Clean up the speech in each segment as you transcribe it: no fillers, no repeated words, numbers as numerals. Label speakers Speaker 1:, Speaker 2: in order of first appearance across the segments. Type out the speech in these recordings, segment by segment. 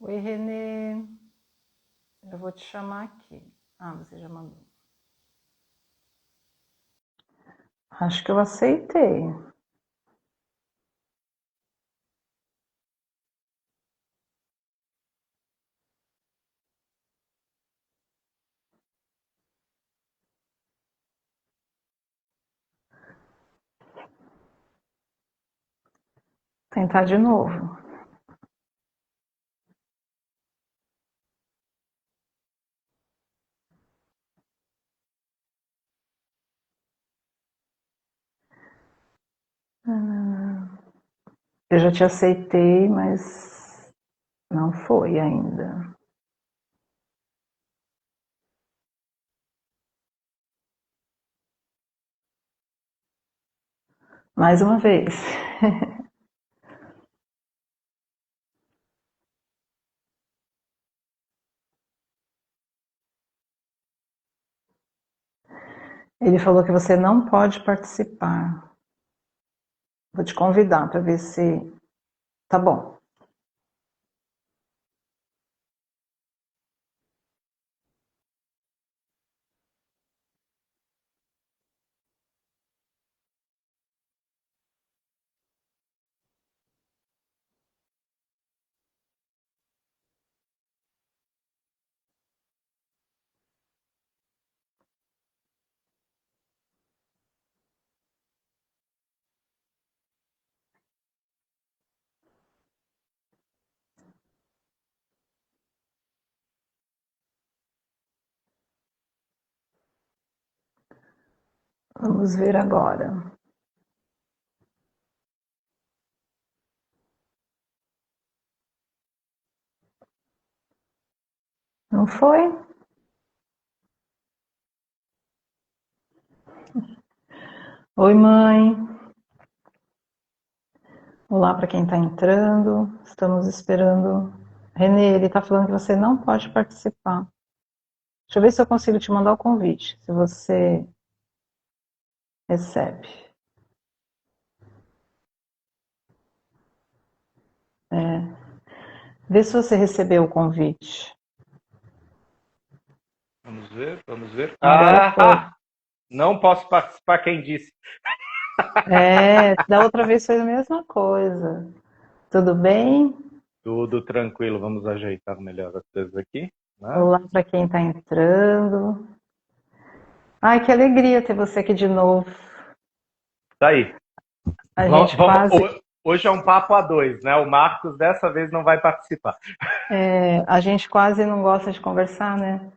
Speaker 1: Oi, Renê. Eu vou te chamar aqui. Ah, você já mandou. Acho que eu aceitei. Tentar de novo. Eu já te aceitei, mas não foi ainda. Mais uma vez. Ele falou que você não pode participar. Vou te convidar para ver se. Tá bom. Vamos ver agora. Não foi? Oi, mãe. Olá para quem está entrando. Estamos esperando. Renê, ele está falando que você não pode participar. Deixa eu ver se eu consigo te mandar o convite, se você recebe. Vê se você recebeu o convite.
Speaker 2: Vamos ver, vamos ver.
Speaker 1: Agora foi.
Speaker 2: Não posso participar, quem disse?
Speaker 1: Da outra vez foi a mesma coisa. Tudo bem?
Speaker 2: Tudo tranquilo, vamos ajeitar melhor as coisas aqui, né?
Speaker 1: Olá para quem está entrando. Ai, que alegria ter você aqui de novo.
Speaker 2: Tá aí.
Speaker 1: A gente quase,
Speaker 2: Hoje é um papo a dois, né? O Marcos dessa vez não vai participar.
Speaker 1: a gente quase não gosta de conversar, né?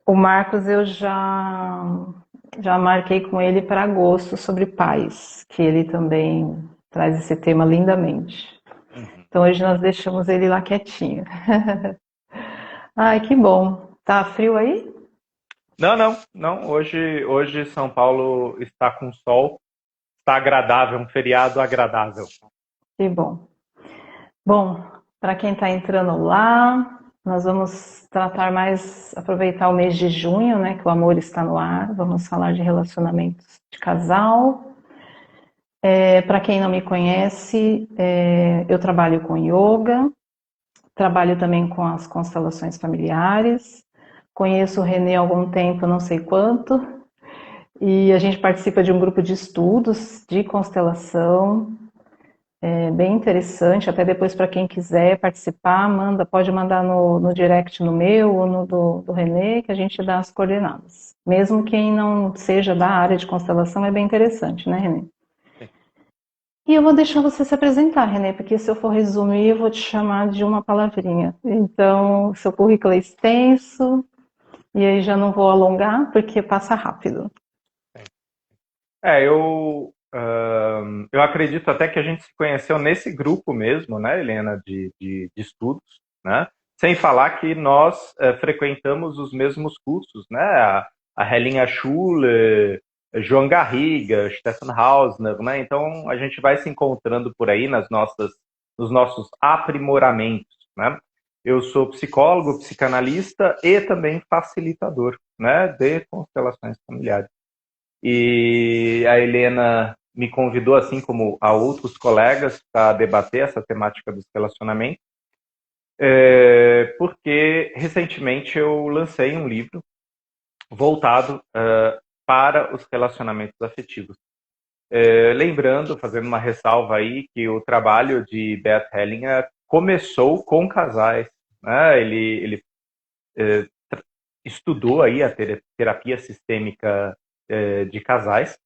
Speaker 1: O Marcos eu já marquei com ele para agosto sobre paz, que ele também traz esse tema lindamente.
Speaker 2: Uhum.
Speaker 1: Então hoje nós deixamos ele lá quietinho. Ai, que bom. Tá frio aí?
Speaker 2: Não. Hoje São Paulo está com sol, está agradável, um feriado agradável.
Speaker 1: Que bom. Bom, para quem está entrando lá, nós vamos tratar mais, aproveitar o mês de junho, né, que o amor está no ar. Vamos falar de relacionamentos de casal. Para quem não me conhece, eu trabalho com yoga, trabalho também com as constelações familiares. Conheço o Renê há algum tempo, não sei quanto, e a gente participa de um grupo de estudos de constelação. É bem interessante, até depois para quem quiser participar, pode mandar no direct no meu ou no do Renê, que a gente dá as coordenadas. Mesmo quem não seja da área de constelação, é bem interessante, né, Renê? E eu vou deixar você se apresentar, Renê, porque se eu for resumir, eu vou te chamar de uma palavrinha. Então, seu currículo é extenso, e aí já não vou alongar, porque passa rápido.
Speaker 2: Eu acredito até que a gente se conheceu nesse grupo mesmo, né, Helena, de estudos, né? Sem falar que nós frequentamos os mesmos cursos, né? A Hellinga Schule, João Garriga, Stefan Hausner, né? Então a gente vai se encontrando por aí nos nossos aprimoramentos, né? Eu sou psicólogo, psicanalista e também facilitador, né, de constelações familiares. E a Helena me convidou, assim como a outros colegas, para debater essa temática dos relacionamentos. porque recentemente eu lancei um livro voltado para os relacionamentos afetivos. Lembrando, fazendo uma ressalva aí, que o trabalho de Bert Hellinger começou com casais, né? Ele estudou aí a terapia sistêmica de casais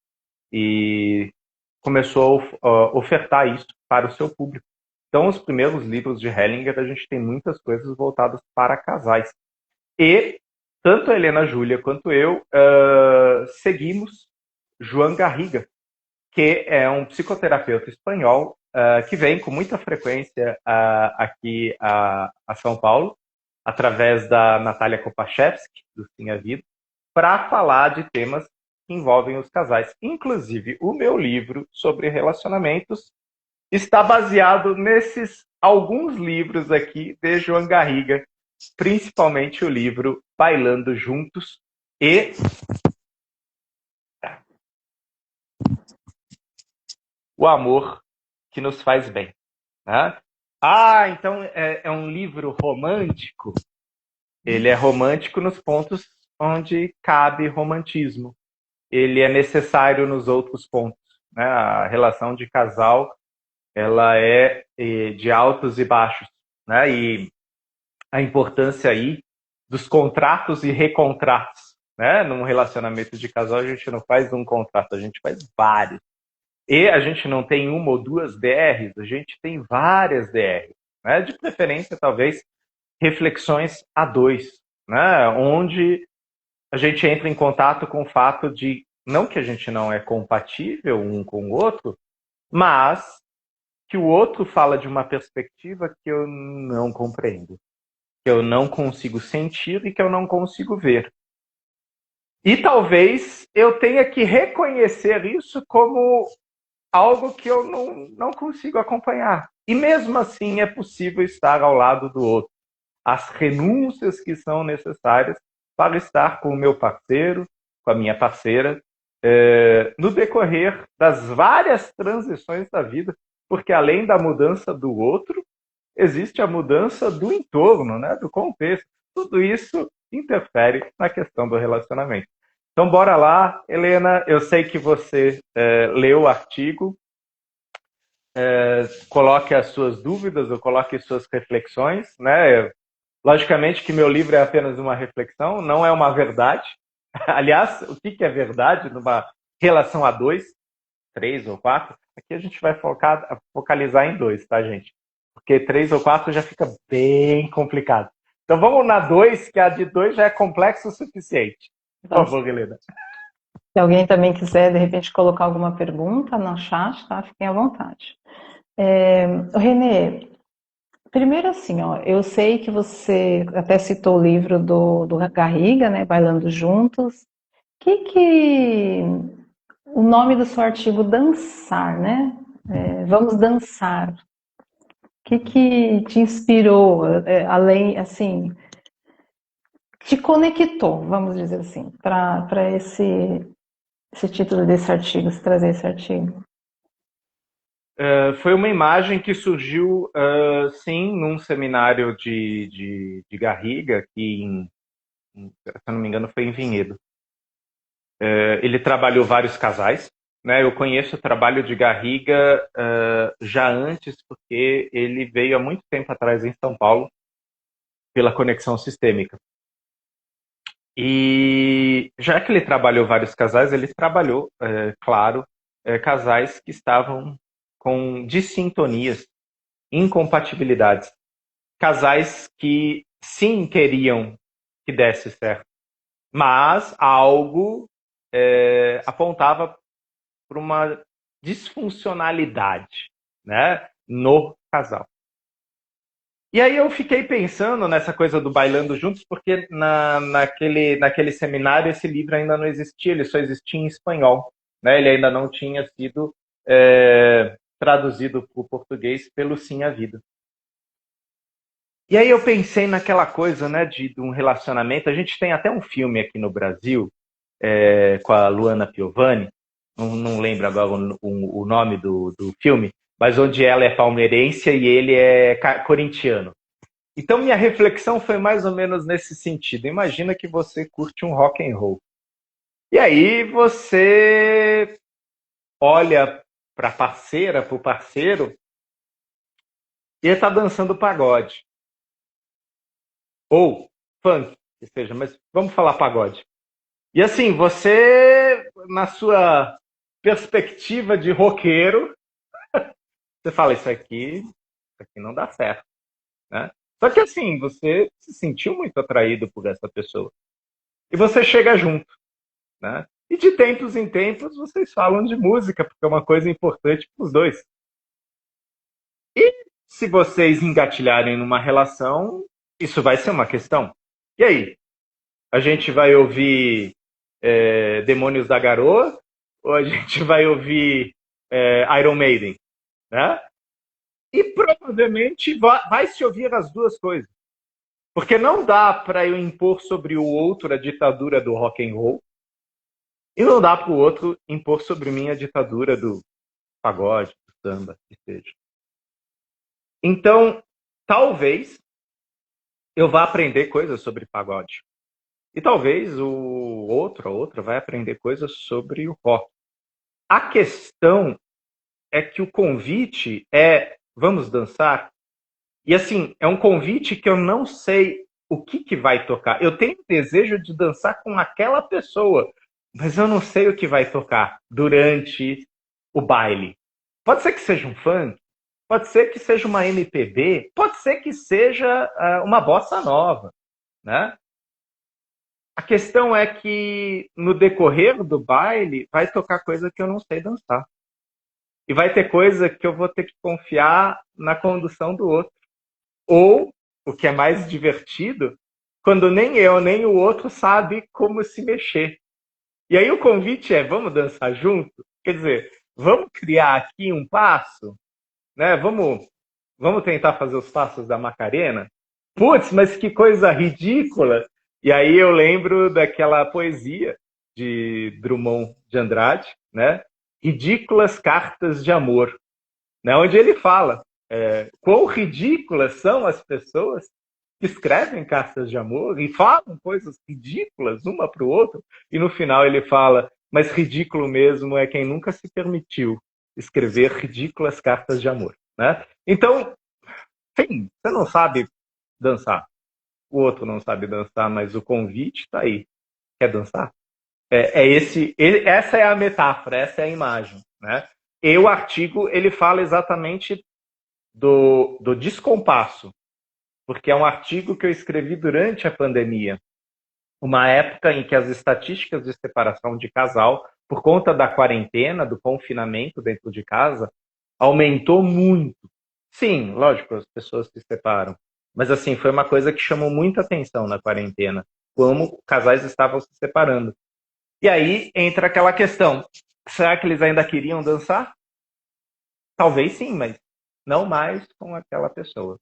Speaker 2: e começou a ofertar isso para o seu público. Então, os primeiros livros de Hellinger, a gente tem muitas coisas voltadas para casais. E tanto a Helena Júlia quanto eu seguimos Joan Garriga, que é um psicoterapeuta espanhol que vem com muita frequência aqui a São Paulo, através da Natália Kopachevski, do Sim a Vida, para falar de temas que envolvem os casais. Inclusive, o meu livro sobre relacionamentos está baseado nesses alguns livros aqui de Joan Garriga, principalmente o livro Bailando Juntos e O Amor que Nos Faz Bem. Né? Então é um livro romântico? Ele é romântico nos pontos onde cabe romantismo. Ele é necessário nos outros pontos. Né? A relação de casal ela é de altos e baixos. Né? E a importância aí dos contratos e recontratos. Né? Num relacionamento de casal, a gente não faz um contrato, a gente faz vários. E a gente não tem uma ou duas DRs, a gente tem várias DRs. Né? De preferência, talvez, reflexões a dois, né? Onde a gente entra em contato com o fato de, não que a gente não é compatível um com o outro, mas que o outro fala de uma perspectiva que eu não compreendo, que eu não consigo sentir e que eu não consigo ver. E talvez eu tenha que reconhecer isso como algo que eu não consigo acompanhar. E mesmo assim é possível estar ao lado do outro. As renúncias que são necessárias para estar com o meu parceiro, com a minha parceira, no decorrer das várias transições da vida, porque além da mudança do outro, existe a mudança do entorno, né, do contexto. Tudo isso interfere na questão do relacionamento. Então, bora lá, Helena. Eu sei que você leu o artigo. Coloque as suas dúvidas ou coloque suas reflexões. Né? Logicamente que meu livro é apenas uma reflexão, não é uma verdade. Aliás, o que é verdade numa relação a dois, três ou quatro? Aqui a gente vai focalizar em dois, tá, gente? Porque três ou quatro já fica bem complicado. Então vamos na dois, que a de dois já é complexo o suficiente. Por favor, Helena.
Speaker 1: Se alguém também quiser, de repente, colocar alguma pergunta no chat, tá? Fiquem à vontade. Renê, primeiro assim, ó, eu sei que você até citou o livro do Garriga, né, Bailando Juntos. O nome do seu artigo, Dançar, né? Vamos dançar. O que te inspirou, além, assim, te conectou, vamos dizer assim, para esse título desse artigo, se trazer esse artigo?
Speaker 2: Foi uma imagem que surgiu, sim, num seminário de Garriga, que, se eu não me engano, foi em Vinhedo. Ele trabalhou vários casais. Né? Eu conheço o trabalho de Garriga já antes, porque ele veio há muito tempo atrás em São Paulo, pela Conexão Sistêmica. E já que ele trabalhou vários casais, ele trabalhou, claro, casais que estavam com dissintonias, incompatibilidades. Casais que sim queriam que desse certo, mas algo apontava para uma disfuncionalidade, né, no casal. E aí eu fiquei pensando nessa coisa do Bailando Juntos, porque naquele seminário esse livro ainda não existia, ele só existia em espanhol. Né? Ele ainda não tinha sido traduzido para o português pelo Sim a Vida. E aí eu pensei naquela coisa, né, de um relacionamento. A gente tem até um filme aqui no Brasil, com a Luana Piovani, não lembro agora o nome do filme, mas onde ela é palmeirense e ele é corintiano. Então, minha reflexão foi mais ou menos nesse sentido. Imagina que você curte um rock and roll. E aí você olha para a parceira, para o parceiro, e ele está dançando pagode. Ou funk, que seja, mas vamos falar pagode. E assim, você, na sua perspectiva de roqueiro, você fala, isso aqui não dá certo, né? Só que assim, você se sentiu muito atraído por essa pessoa. E você chega junto, né? E de tempos em tempos vocês falam de música, porque é uma coisa importante para os dois. E se vocês engatilharem numa relação, isso vai ser uma questão. E aí? A gente vai ouvir Demônios da Garoa ou a gente vai ouvir Iron Maiden, né? E provavelmente vai se ouvir as duas coisas. Porque não dá para eu impor sobre o outro a ditadura do rock and roll e não dá para o outro impor sobre mim a ditadura do pagode, do samba, que seja. Então, talvez eu vá aprender coisas sobre pagode. E talvez o outro, a outra, vai aprender coisas sobre o rock. A questão é que o convite é vamos dançar? E assim, é um convite que eu não sei o que vai tocar. Eu tenho desejo de dançar com aquela pessoa, mas eu não sei o que vai tocar durante o baile. Pode ser que seja um funk, pode ser que seja uma MPB, pode ser que seja uma bossa nova, né? A questão é que no decorrer do baile vai tocar coisa que eu não sei dançar. E vai ter coisa que eu vou ter que confiar na condução do outro. Ou, o que é mais divertido, quando nem eu nem o outro sabe como se mexer. E aí o convite é, vamos dançar junto? Quer dizer, vamos criar aqui um passo, né? Vamos tentar fazer os passos da Macarena? Putz, mas que coisa ridícula! E aí eu lembro daquela poesia de Drummond de Andrade, né? Ridículas cartas de amor, né? Onde ele fala quão ridículas são as pessoas que escrevem cartas de amor e falam coisas ridículas uma para o outro, e no final ele fala, mas ridículo mesmo é quem nunca se permitiu escrever ridículas cartas de amor, né? Então, enfim, você não sabe dançar, o outro não sabe dançar, mas o convite está aí. Quer dançar? Essa é a metáfora, essa é a imagem, né? E o artigo ele fala exatamente do descompasso, porque é um artigo que eu escrevi durante a pandemia, uma época em que as estatísticas de separação de casal, por conta da quarentena, do confinamento dentro de casa, aumentou muito. Sim, lógico, as pessoas se separam, mas assim, foi uma coisa que chamou muita atenção na quarentena, como casais estavam se separando. E aí entra aquela questão, será que eles ainda queriam dançar? Talvez sim, mas não mais com aquela pessoa.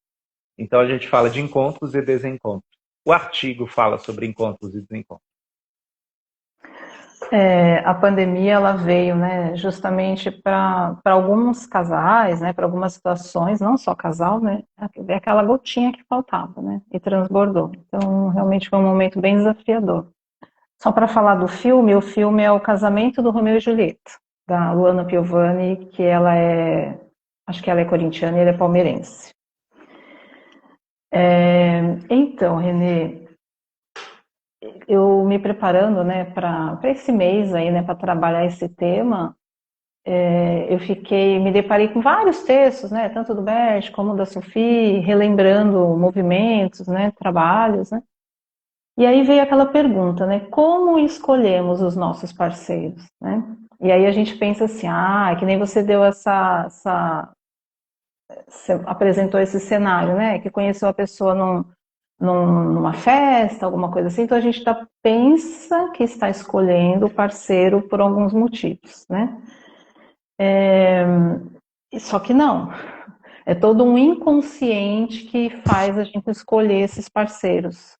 Speaker 2: Então a gente fala de encontros e desencontros. O artigo fala sobre encontros e desencontros.
Speaker 1: A pandemia ela veio, né, justamente para alguns casais, né, para algumas situações, não só casal, né, é aquela gotinha que faltava, né, e transbordou. Então realmente foi um momento bem desafiador. Só para falar do filme, o filme é O Casamento do Romeu e Julieta, da Luana Piovani, que ela acho que ela é corintiana e ele é palmeirense. Então, Renê, eu me preparando, né, para esse mês aí, né, para trabalhar esse tema, me deparei com vários textos, né, tanto do Bert como da Sophie, relembrando movimentos, né, trabalhos, né, e aí veio aquela pergunta, né, como escolhemos os nossos parceiros, né, e aí a gente pensa assim, que nem você deu você apresentou esse cenário, né, que conheceu a pessoa numa festa, alguma coisa assim, então a gente pensa que está escolhendo o parceiro por alguns motivos, né? Só que não, é todo um inconsciente que faz a gente escolher esses parceiros.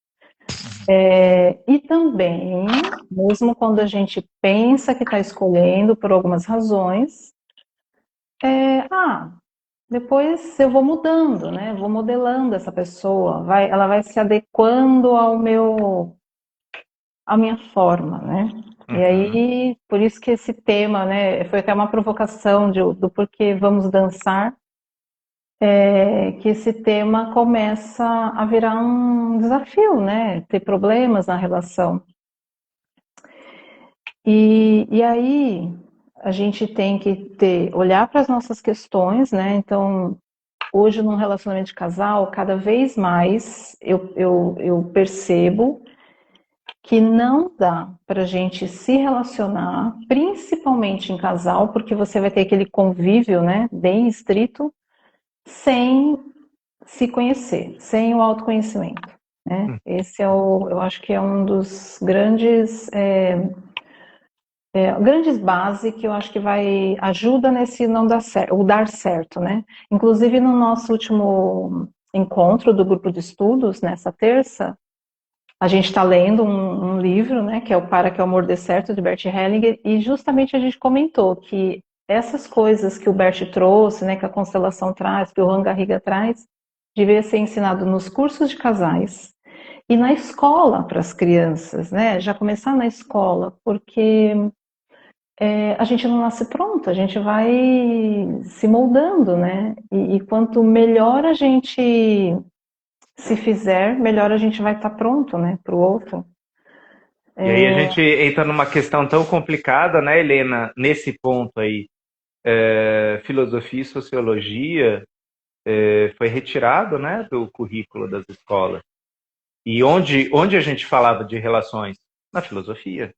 Speaker 1: E também, mesmo quando a gente pensa que está escolhendo por algumas razões, depois eu vou mudando, né? Vou modelando essa pessoa, ela vai se adequando à minha forma, né? E
Speaker 2: Uhum.
Speaker 1: aí, por isso que esse tema, né, foi até uma provocação do porquê vamos dançar, que esse tema começa a virar um desafio, né? Ter problemas na relação. E aí a gente tem que olhar para as nossas questões, né? Então, hoje num relacionamento de casal, cada vez mais eu percebo que não dá para a gente se relacionar, principalmente em casal, porque você vai ter aquele convívio, né, bem estrito, sem se conhecer, sem o autoconhecimento, né? Esse eu acho que é um dos grandes bases que eu acho que vai ajuda nesse não dar certo, o dar certo, né? Inclusive no nosso último encontro do grupo de estudos nessa terça, a gente está lendo um livro, né, que é o Para que o Amor Dê Certo, de Bert Hellinger, e justamente a gente comentou que essas coisas que o Bert trouxe, né, que a constelação traz, que o Ranga Garriga traz, devia ser ensinado nos cursos de casais e na escola para as crianças, né, já começar na escola, porque a gente não nasce pronto, a gente vai se moldando, né, e quanto melhor a gente se fizer, melhor a gente vai estar pronto, né, para o outro.
Speaker 2: E aí a gente entra numa questão tão complicada, né, Helena, nesse ponto aí. Filosofia e sociologia foi retirado, né, do currículo das escolas. E onde a gente falava de relações? Na filosofia,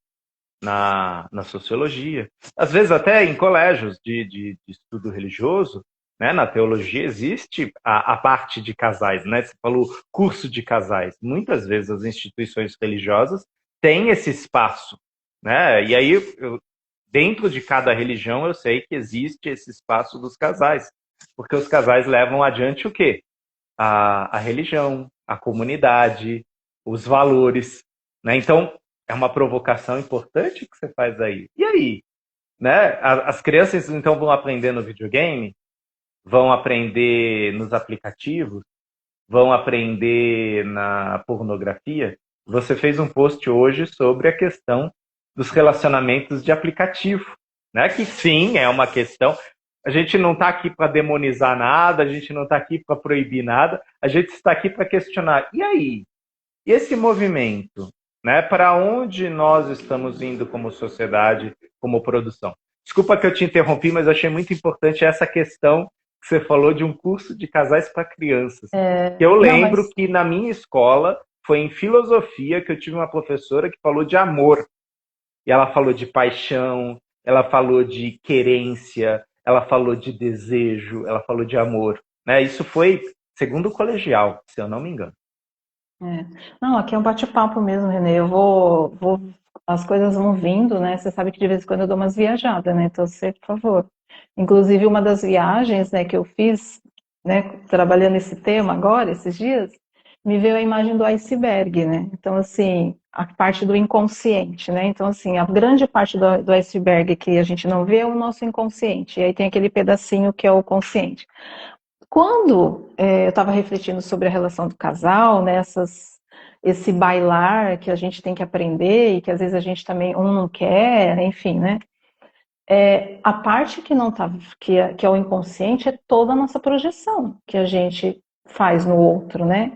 Speaker 2: na sociologia. Às vezes até em colégios de estudo religioso, né, na teologia existe a parte de casais, né? Você falou curso de casais. Muitas vezes as instituições religiosas têm esse espaço, né? E aí, dentro de cada religião, eu sei que existe esse espaço dos casais, porque os casais levam adiante o quê? A religião, a comunidade, os valores, né? Então, é uma provocação importante que você faz aí. E aí, né? As crianças então vão aprender no videogame, vão aprender nos aplicativos, vão aprender na pornografia. Você fez um post hoje sobre a questão dos relacionamentos de aplicativo, né? Que sim, é uma questão. A gente não está aqui para demonizar nada, a gente não está aqui para proibir nada, a gente está aqui para questionar. E aí? E esse movimento, né? Para onde nós estamos indo como sociedade, como produção? Desculpa que eu te interrompi, mas achei muito importante essa questão que você falou de um curso de casais para crianças. Eu
Speaker 1: Não,
Speaker 2: lembro
Speaker 1: mas
Speaker 2: que na minha escola foi em filosofia que eu tive uma professora que falou de amor. E ela falou de paixão, ela falou de querência, ela falou de desejo, ela falou de amor. Né? Isso foi segundo colegial, se eu não me engano.
Speaker 1: não, aqui é um bate-papo mesmo, Renê. As coisas vão vindo, né? Você sabe que de vez em quando eu dou umas viajadas, né? Então você, por favor. Inclusive, uma das viagens, né, que eu fiz, né, trabalhando esse tema agora, esses dias, me veio a imagem do iceberg, né? Então, assim, a parte do inconsciente, né? Então, assim, a grande parte do iceberg que a gente não vê é o nosso inconsciente. E aí tem aquele pedacinho que é o consciente. Quando eu estava refletindo sobre a relação do casal, né, esse bailar que a gente tem que aprender e que às vezes a gente também um não quer, enfim, né? A parte que não tá, que é o inconsciente é toda a nossa projeção que a gente faz no outro, né?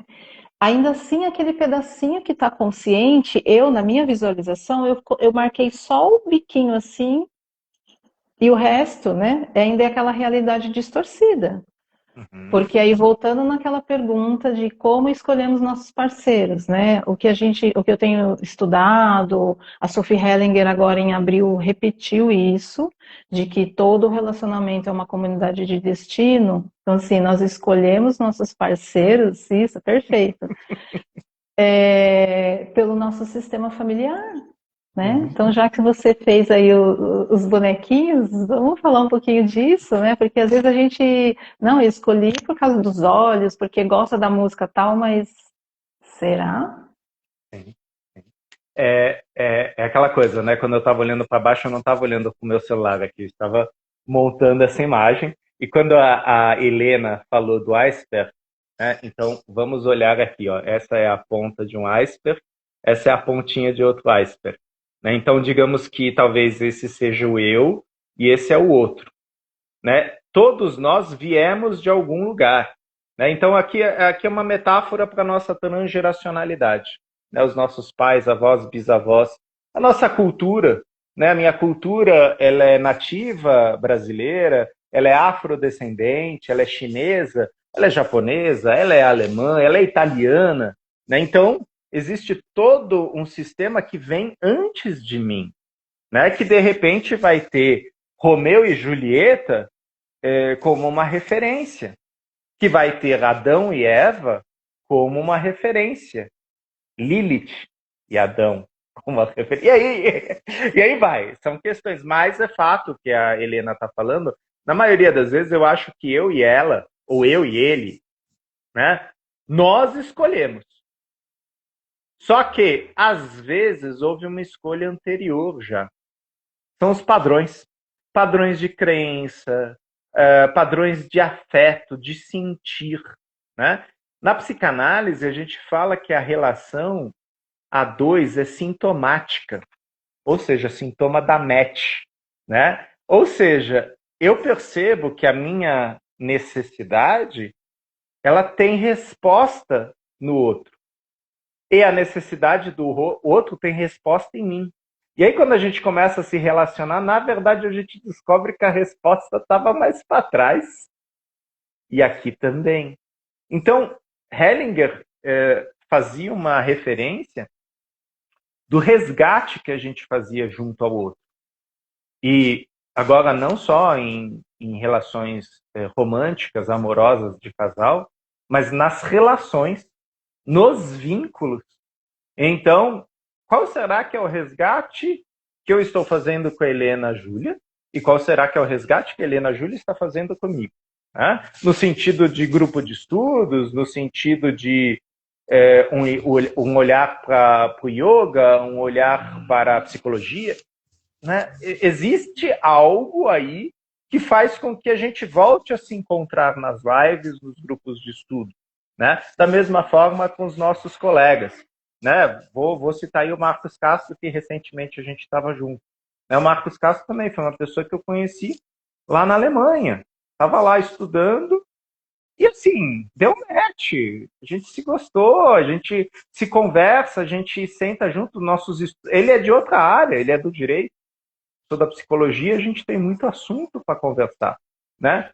Speaker 1: Ainda assim, aquele pedacinho que está consciente, na minha visualização, eu marquei só o biquinho assim, e o resto, né, ainda é aquela realidade distorcida.
Speaker 2: Uhum.
Speaker 1: Porque aí voltando naquela pergunta de como escolhemos nossos parceiros, né? O que eu tenho estudado, a Sophie Hellinger agora em abril repetiu isso, de que todo relacionamento é uma comunidade de destino. Então, assim, nós escolhemos nossos parceiros, isso, perfeito, pelo nosso sistema familiar. Né?
Speaker 2: Uhum.
Speaker 1: Então, já que você fez aí os bonequinhos, vamos falar um pouquinho disso, né? Porque às vezes a gente, não, eu escolhi por causa dos olhos, porque gosta da música tal, mas será?
Speaker 2: Sim. É aquela coisa, né? Quando eu estava olhando para baixo, eu não estava olhando para o meu celular aqui, eu estava montando essa imagem. E quando a Helena falou do iceberg, né, então vamos olhar aqui, ó, essa é a ponta de um iceberg, essa é a pontinha de outro iceberg. Né? Então, digamos que talvez esse seja o eu e esse é o outro. Né? Todos nós viemos de algum lugar. Né? Então, aqui é uma metáfora para a nossa transgeracionalidade. Né? Os nossos pais, avós, bisavós, a nossa cultura. Né? A minha cultura ela é nativa brasileira, ela é afrodescendente, ela é chinesa, ela é japonesa, ela é alemã, ela é italiana. Né? Então, existe todo um sistema que vem antes de mim, né? Que de repente vai ter Romeu e Julieta como uma referência, que vai ter Adão e Eva como uma referência, Lilith e Adão como uma referência. E aí vai, são questões, mas é fato que a Helena está falando, na maioria das vezes eu acho que eu e ela, ou eu e ele, né, nós escolhemos. Só que, às vezes, houve uma escolha anterior já. São os padrões. Padrões de crença, padrões de afeto, de sentir. Né? Na psicanálise, a gente fala que a relação a dois é sintomática, ou seja, sintoma da match. Né? Ou seja, eu percebo que a minha necessidade ela tem resposta no outro. E a necessidade do outro tem resposta em mim. E aí, quando a gente começa a se relacionar, na verdade, a gente descobre que a resposta estava mais para trás. E aqui também. Então, Hellinger fazia uma referência do resgate que a gente fazia junto ao outro. E agora, não só em relações românticas, amorosas de casal, mas nas relações, nos vínculos. Então, qual será que é o resgate que eu estou fazendo com a Helena Júlia? E qual será que é o resgate que a Helena Júlia está fazendo comigo? Né? No sentido de grupo de estudos, no sentido de um olhar para o yoga, um olhar para a psicologia. Né? Existe algo aí que faz com que a gente volte a se encontrar nas lives, nos grupos de estudo. Né? Da mesma forma com os nossos colegas. Né? Vou citar aí o Marcos Castro, que recentemente a gente estava junto. O Marcos Castro também foi uma pessoa que eu conheci lá na Alemanha. Estava lá estudando e, assim, deu match. A gente se gostou, a gente se conversa, a gente senta junto. Ele é de outra área, ele é do direito. Sou da psicologia, a gente tem muito assunto para conversar. Né?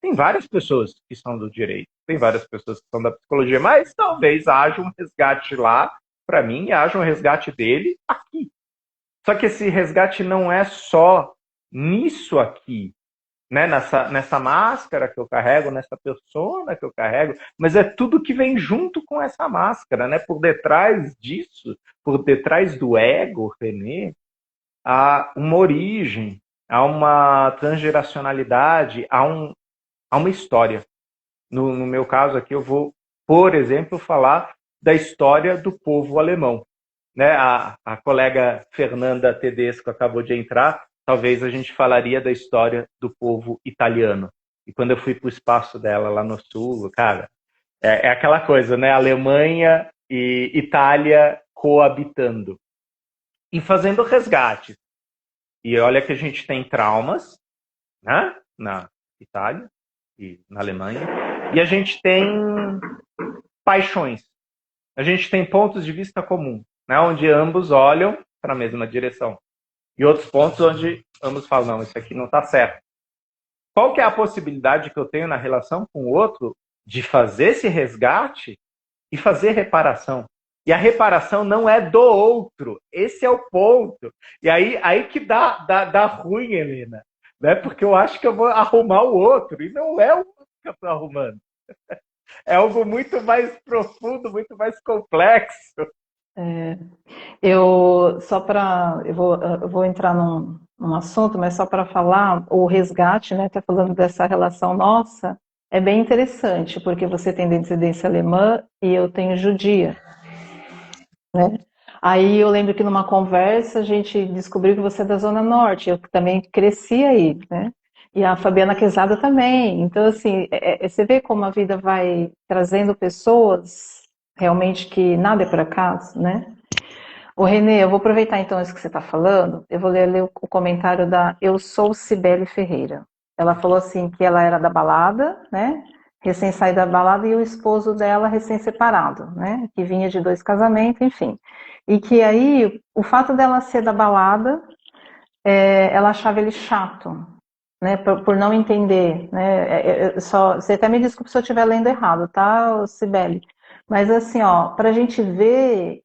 Speaker 2: Tem várias pessoas que são do direito, tem várias pessoas que são da psicologia, mas talvez haja um resgate lá, para mim, e haja um resgate dele aqui. Só que esse resgate não é só nisso aqui, né? nessa máscara que eu carrego, nessa persona que eu carrego, mas é tudo que vem junto com essa máscara. Né? Por detrás disso, por detrás do ego, René, há uma origem, há uma transgeracionalidade, há uma história. No meu caso aqui, eu vou, por exemplo, falar da história do povo alemão. Né? A colega Fernanda Tedesco acabou de entrar, talvez a gente falaria da história do povo italiano. E quando eu fui para o espaço dela lá no sul, cara, é aquela coisa, né? Alemanha e Itália coabitando e fazendo resgate. E olha que a gente tem traumas, né? Na Itália e na Alemanha, e a gente tem paixões, a gente tem pontos de vista comum, né? Onde ambos olham para a mesma direção, e outros pontos onde ambos falam, não, isso aqui não está certo. Qual que é a possibilidade que eu tenho na relação com o outro de fazer esse resgate e fazer reparação? E a reparação não é do outro, esse é o ponto. E aí que dá ruim, Helena. Né? Porque eu acho que eu vou arrumar o outro, e não é o outro que eu estou arrumando. É algo muito mais profundo, muito mais complexo.
Speaker 1: Eu vou entrar num assunto, mas só para falar, o resgate, né? Tá falando dessa relação nossa, é bem interessante, porque você tem descendência alemã e eu tenho judia. Né? Aí eu lembro que numa conversa a gente descobriu que você é da Zona Norte, eu também cresci aí, né? E a Fabiana Quezada também. Então, assim, você vê como a vida vai trazendo pessoas realmente que nada é por acaso, né? Ô, Renê, eu vou aproveitar então isso que você está falando. Eu vou ler o comentário da Eu Sou Cibele Ferreira. Ela falou assim que ela era da balada, né? Recém-saída da balada e o esposo dela recém-separado, né? Que vinha de 2 casamentos, enfim. E que aí, o fato dela ser da balada, ela achava ele chato, né? Por não entender, né? Você até me desculpe se eu estiver lendo errado, tá, Cibele? Mas assim, ó, para a gente ver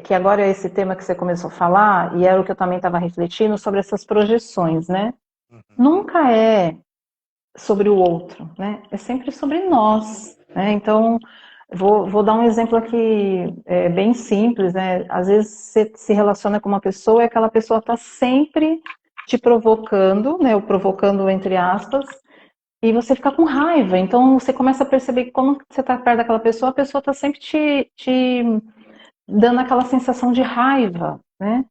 Speaker 1: que agora é esse tema que você começou a falar, e era o que eu também estava refletindo sobre essas projeções, né?
Speaker 2: Uhum.
Speaker 1: Nunca é sobre o outro, né? É sempre sobre nós, né? Então, vou dar um exemplo aqui bem simples, né? Às vezes você se relaciona com uma pessoa e aquela pessoa está sempre te provocando, né? Ou provocando entre aspas, e você fica com raiva. Então, você começa a perceber que quando você está perto daquela pessoa, a pessoa está sempre te dando aquela sensação de raiva, né?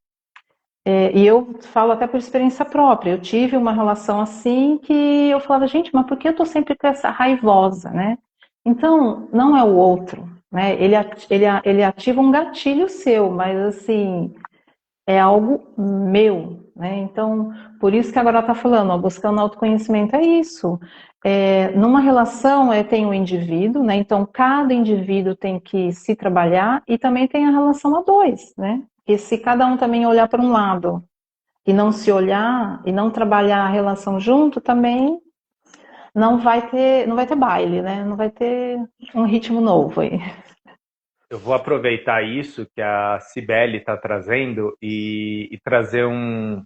Speaker 1: E eu falo até por experiência própria. Eu tive uma relação assim que eu falava, gente, mas por que eu tô sempre com essa raivosa, né? Então, não é o outro, né? Ele ativa um gatilho seu, mas assim, é algo meu, né? Então, por isso que agora ela tá falando, ó, buscando autoconhecimento, é isso. Numa relação tem o indivíduo, né? Então, cada indivíduo tem que se trabalhar e também tem a relação a dois, né? E se cada um também olhar para um lado e não se olhar e não trabalhar a relação junto, também não vai ter baile, né? Não vai ter um ritmo novo aí.
Speaker 2: Eu vou aproveitar isso que a Cibele está trazendo e trazer um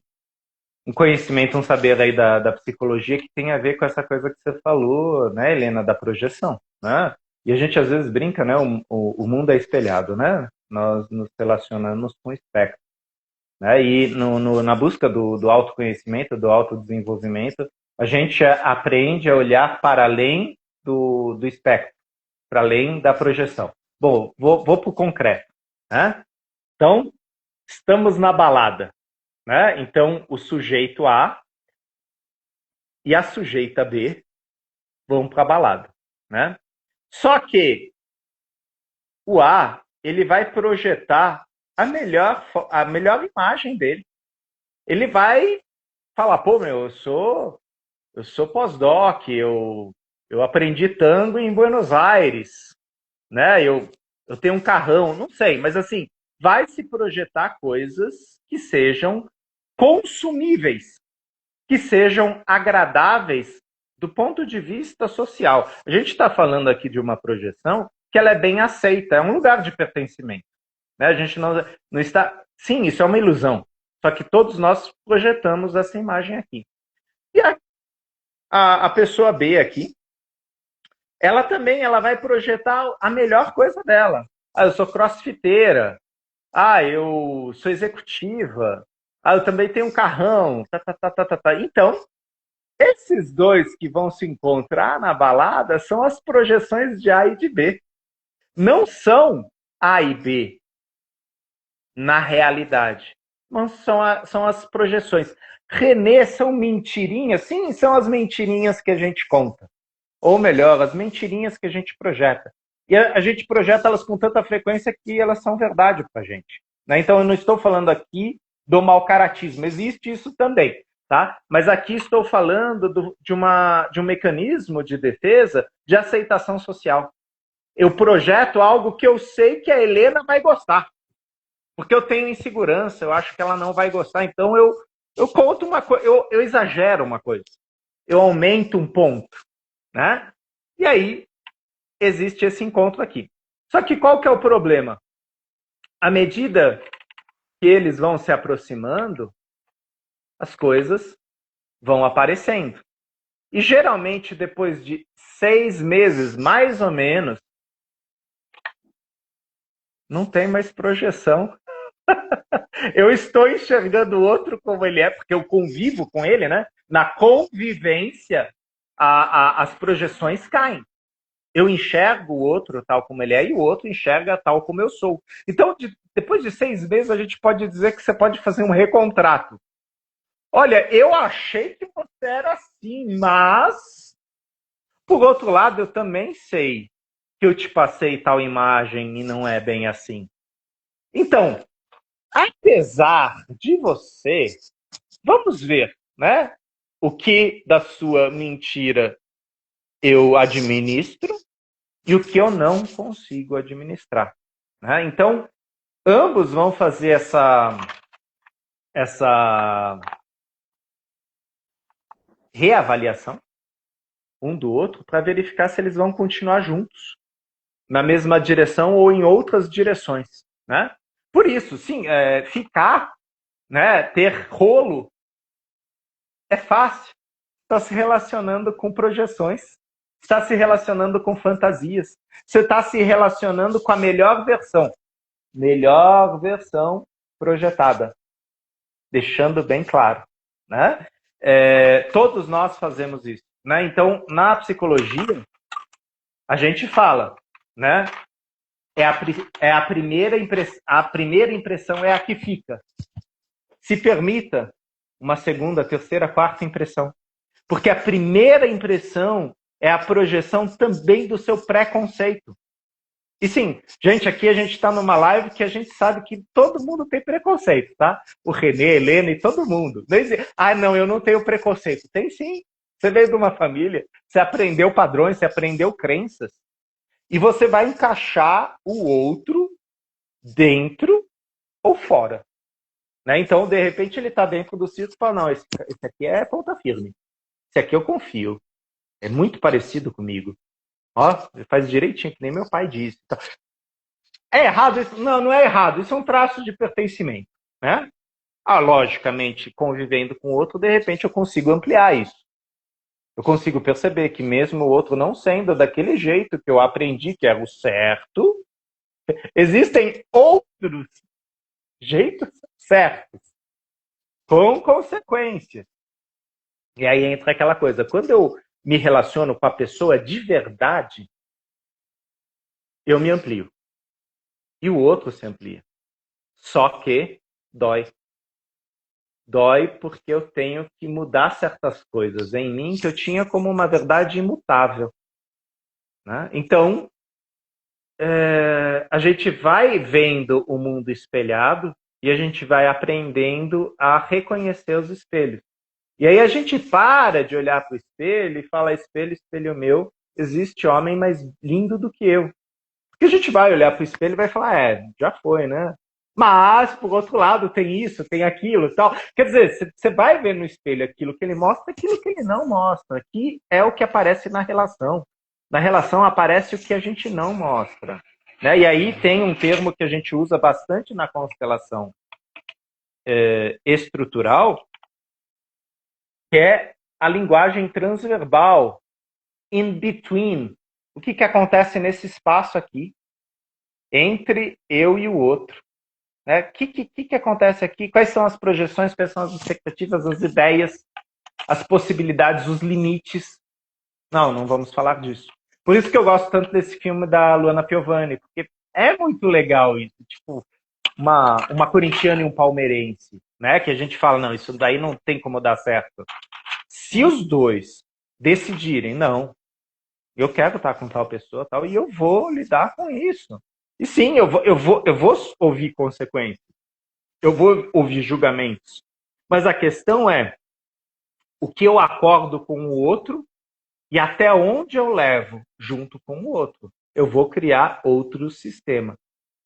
Speaker 2: conhecimento, um saber aí da psicologia que tem a ver com essa coisa que você falou, né, Helena, da projeção, né? E a gente às vezes brinca, né? O mundo é espelhado, né? Nós nos relacionamos com o espectro, né? E na busca do autoconhecimento, do autodesenvolvimento, a gente aprende a olhar para além do espectro, para além da projeção. Bom, vou para o concreto, né? Então, estamos na balada, né? Então, o sujeito A e a sujeita B vão para a balada, né? Só que o A, ele vai projetar a melhor imagem dele. Ele vai falar, pô, meu, eu sou pós-doc, eu aprendi tango em Buenos Aires, né? Eu tenho um carrão, não sei, mas assim, vai se projetar coisas que sejam consumíveis, que sejam agradáveis do ponto de vista social. A gente está falando aqui de uma projeção que ela é bem aceita, é um lugar de pertencimento, né? A gente não está... Sim, isso é uma ilusão, só que todos nós projetamos essa imagem aqui. E a pessoa B aqui, ela também vai projetar a melhor coisa dela. Ah, eu sou crossfiteira. Ah, eu sou executiva. Ah, eu também tenho um carrão. Tá, tá, tá, tá, tá, tá. Então, esses dois que vão se encontrar na balada são as projeções de A e de B. Não são A e B na realidade. Não são as projeções. Renê, são mentirinhas? Sim, são as mentirinhas que a gente conta. Ou melhor, as mentirinhas que a gente projeta. E a gente projeta elas com tanta frequência que elas são verdade para a gente, né? Então, eu não estou falando aqui do mau caratismo, existe isso também, tá? Mas aqui estou falando de um mecanismo de defesa de aceitação social. Eu projeto algo que eu sei que a Helena vai gostar, porque eu tenho insegurança, eu acho que ela não vai gostar, então eu conto uma coisa, eu exagero uma coisa, eu aumento um ponto, né? E aí existe esse encontro aqui. Só que qual que é o problema? À medida que eles vão se aproximando, as coisas vão aparecendo. E geralmente, depois de 6 meses, mais ou menos, não tem mais projeção. Eu estou enxergando o outro como ele é, porque eu convivo com ele, né? Na convivência, as projeções caem. Eu enxergo o outro tal como ele é e o outro enxerga tal como eu sou. Então, depois de 6 meses, a gente pode dizer que você pode fazer um recontrato. Olha, eu achei que você era assim, mas, por outro lado, eu também sei que eu te passei tal imagem e não é bem assim. Então, apesar de você, vamos ver, né? O que da sua mentira eu administro e o que eu não consigo administrar. Né? Então, ambos vão fazer essa reavaliação um do outro para verificar se eles vão continuar juntos na mesma direção ou em outras direções. Né? Por isso, sim, ficar, né, ter rolo é fácil. Está se relacionando com projeções, está se relacionando com fantasias, você está se relacionando com a melhor versão projetada, deixando bem claro, né? Todos nós fazemos isso, né? Então, na psicologia, a gente fala, né? A primeira impressão é a que fica. Se permita uma segunda, terceira, quarta impressão. Porque a primeira impressão é a projeção também do seu preconceito. E sim, gente, aqui a gente está numa live que a gente sabe que todo mundo tem preconceito, tá? O Renê, a Helena e todo mundo. Não, eu não tenho preconceito. Tem sim. Você veio de uma família, você aprendeu padrões, você aprendeu crenças. E você vai encaixar o outro dentro ou fora. Né? Então, de repente, ele está dentro do círculo e fala, não, esse aqui é ponta firme. Esse aqui eu confio. É muito parecido comigo. Ó, ele faz direitinho, que nem meu pai disse. É errado isso? Não, não é errado. Isso é um traço de pertencimento. Né? Logicamente, convivendo com o outro, de repente eu consigo ampliar isso. Eu consigo perceber que mesmo o outro não sendo daquele jeito que eu aprendi que era o certo, existem outros jeitos certos, com consequências. E aí entra aquela coisa, quando eu me relaciono com a pessoa de verdade, eu me amplio. E o outro se amplia. Só que dói. Dói porque eu tenho que mudar certas coisas em mim que eu tinha como uma verdade imutável. Né? Então, a gente vai vendo o mundo espelhado e a gente vai aprendendo a reconhecer os espelhos. E aí a gente para de olhar para o espelho e fala, espelho, espelho meu, existe homem mais lindo do que eu. Porque a gente vai olhar para o espelho e vai falar, já foi, né? Mas, por outro lado, tem isso, tem aquilo tal. Quer dizer, você vai ver no espelho aquilo que ele mostra, aquilo que ele não mostra. Que é o que aparece na relação. Na relação aparece o que a gente não mostra. Né? E aí tem um termo que a gente usa bastante na constelação estrutural, que é a linguagem transverbal, in between. O que acontece nesse espaço aqui, entre eu e o outro? O que acontece aqui? Quais são as projeções, quais são as expectativas, as ideias, as possibilidades, os limites? Não vamos falar disso. Por isso que eu gosto tanto desse filme da Luana Piovani, porque é muito legal isso. Tipo, uma corintiana e um palmeirense, né? Que a gente fala, não, isso daí não tem como dar certo. Se os dois decidirem, não, eu quero estar com tal pessoa, tal, e eu vou lidar com isso. E sim, eu vou ouvir consequências. Eu vou ouvir julgamentos. Mas a questão é o que eu acordo com o outro e até onde eu levo junto com o outro. Eu vou criar outro sistema.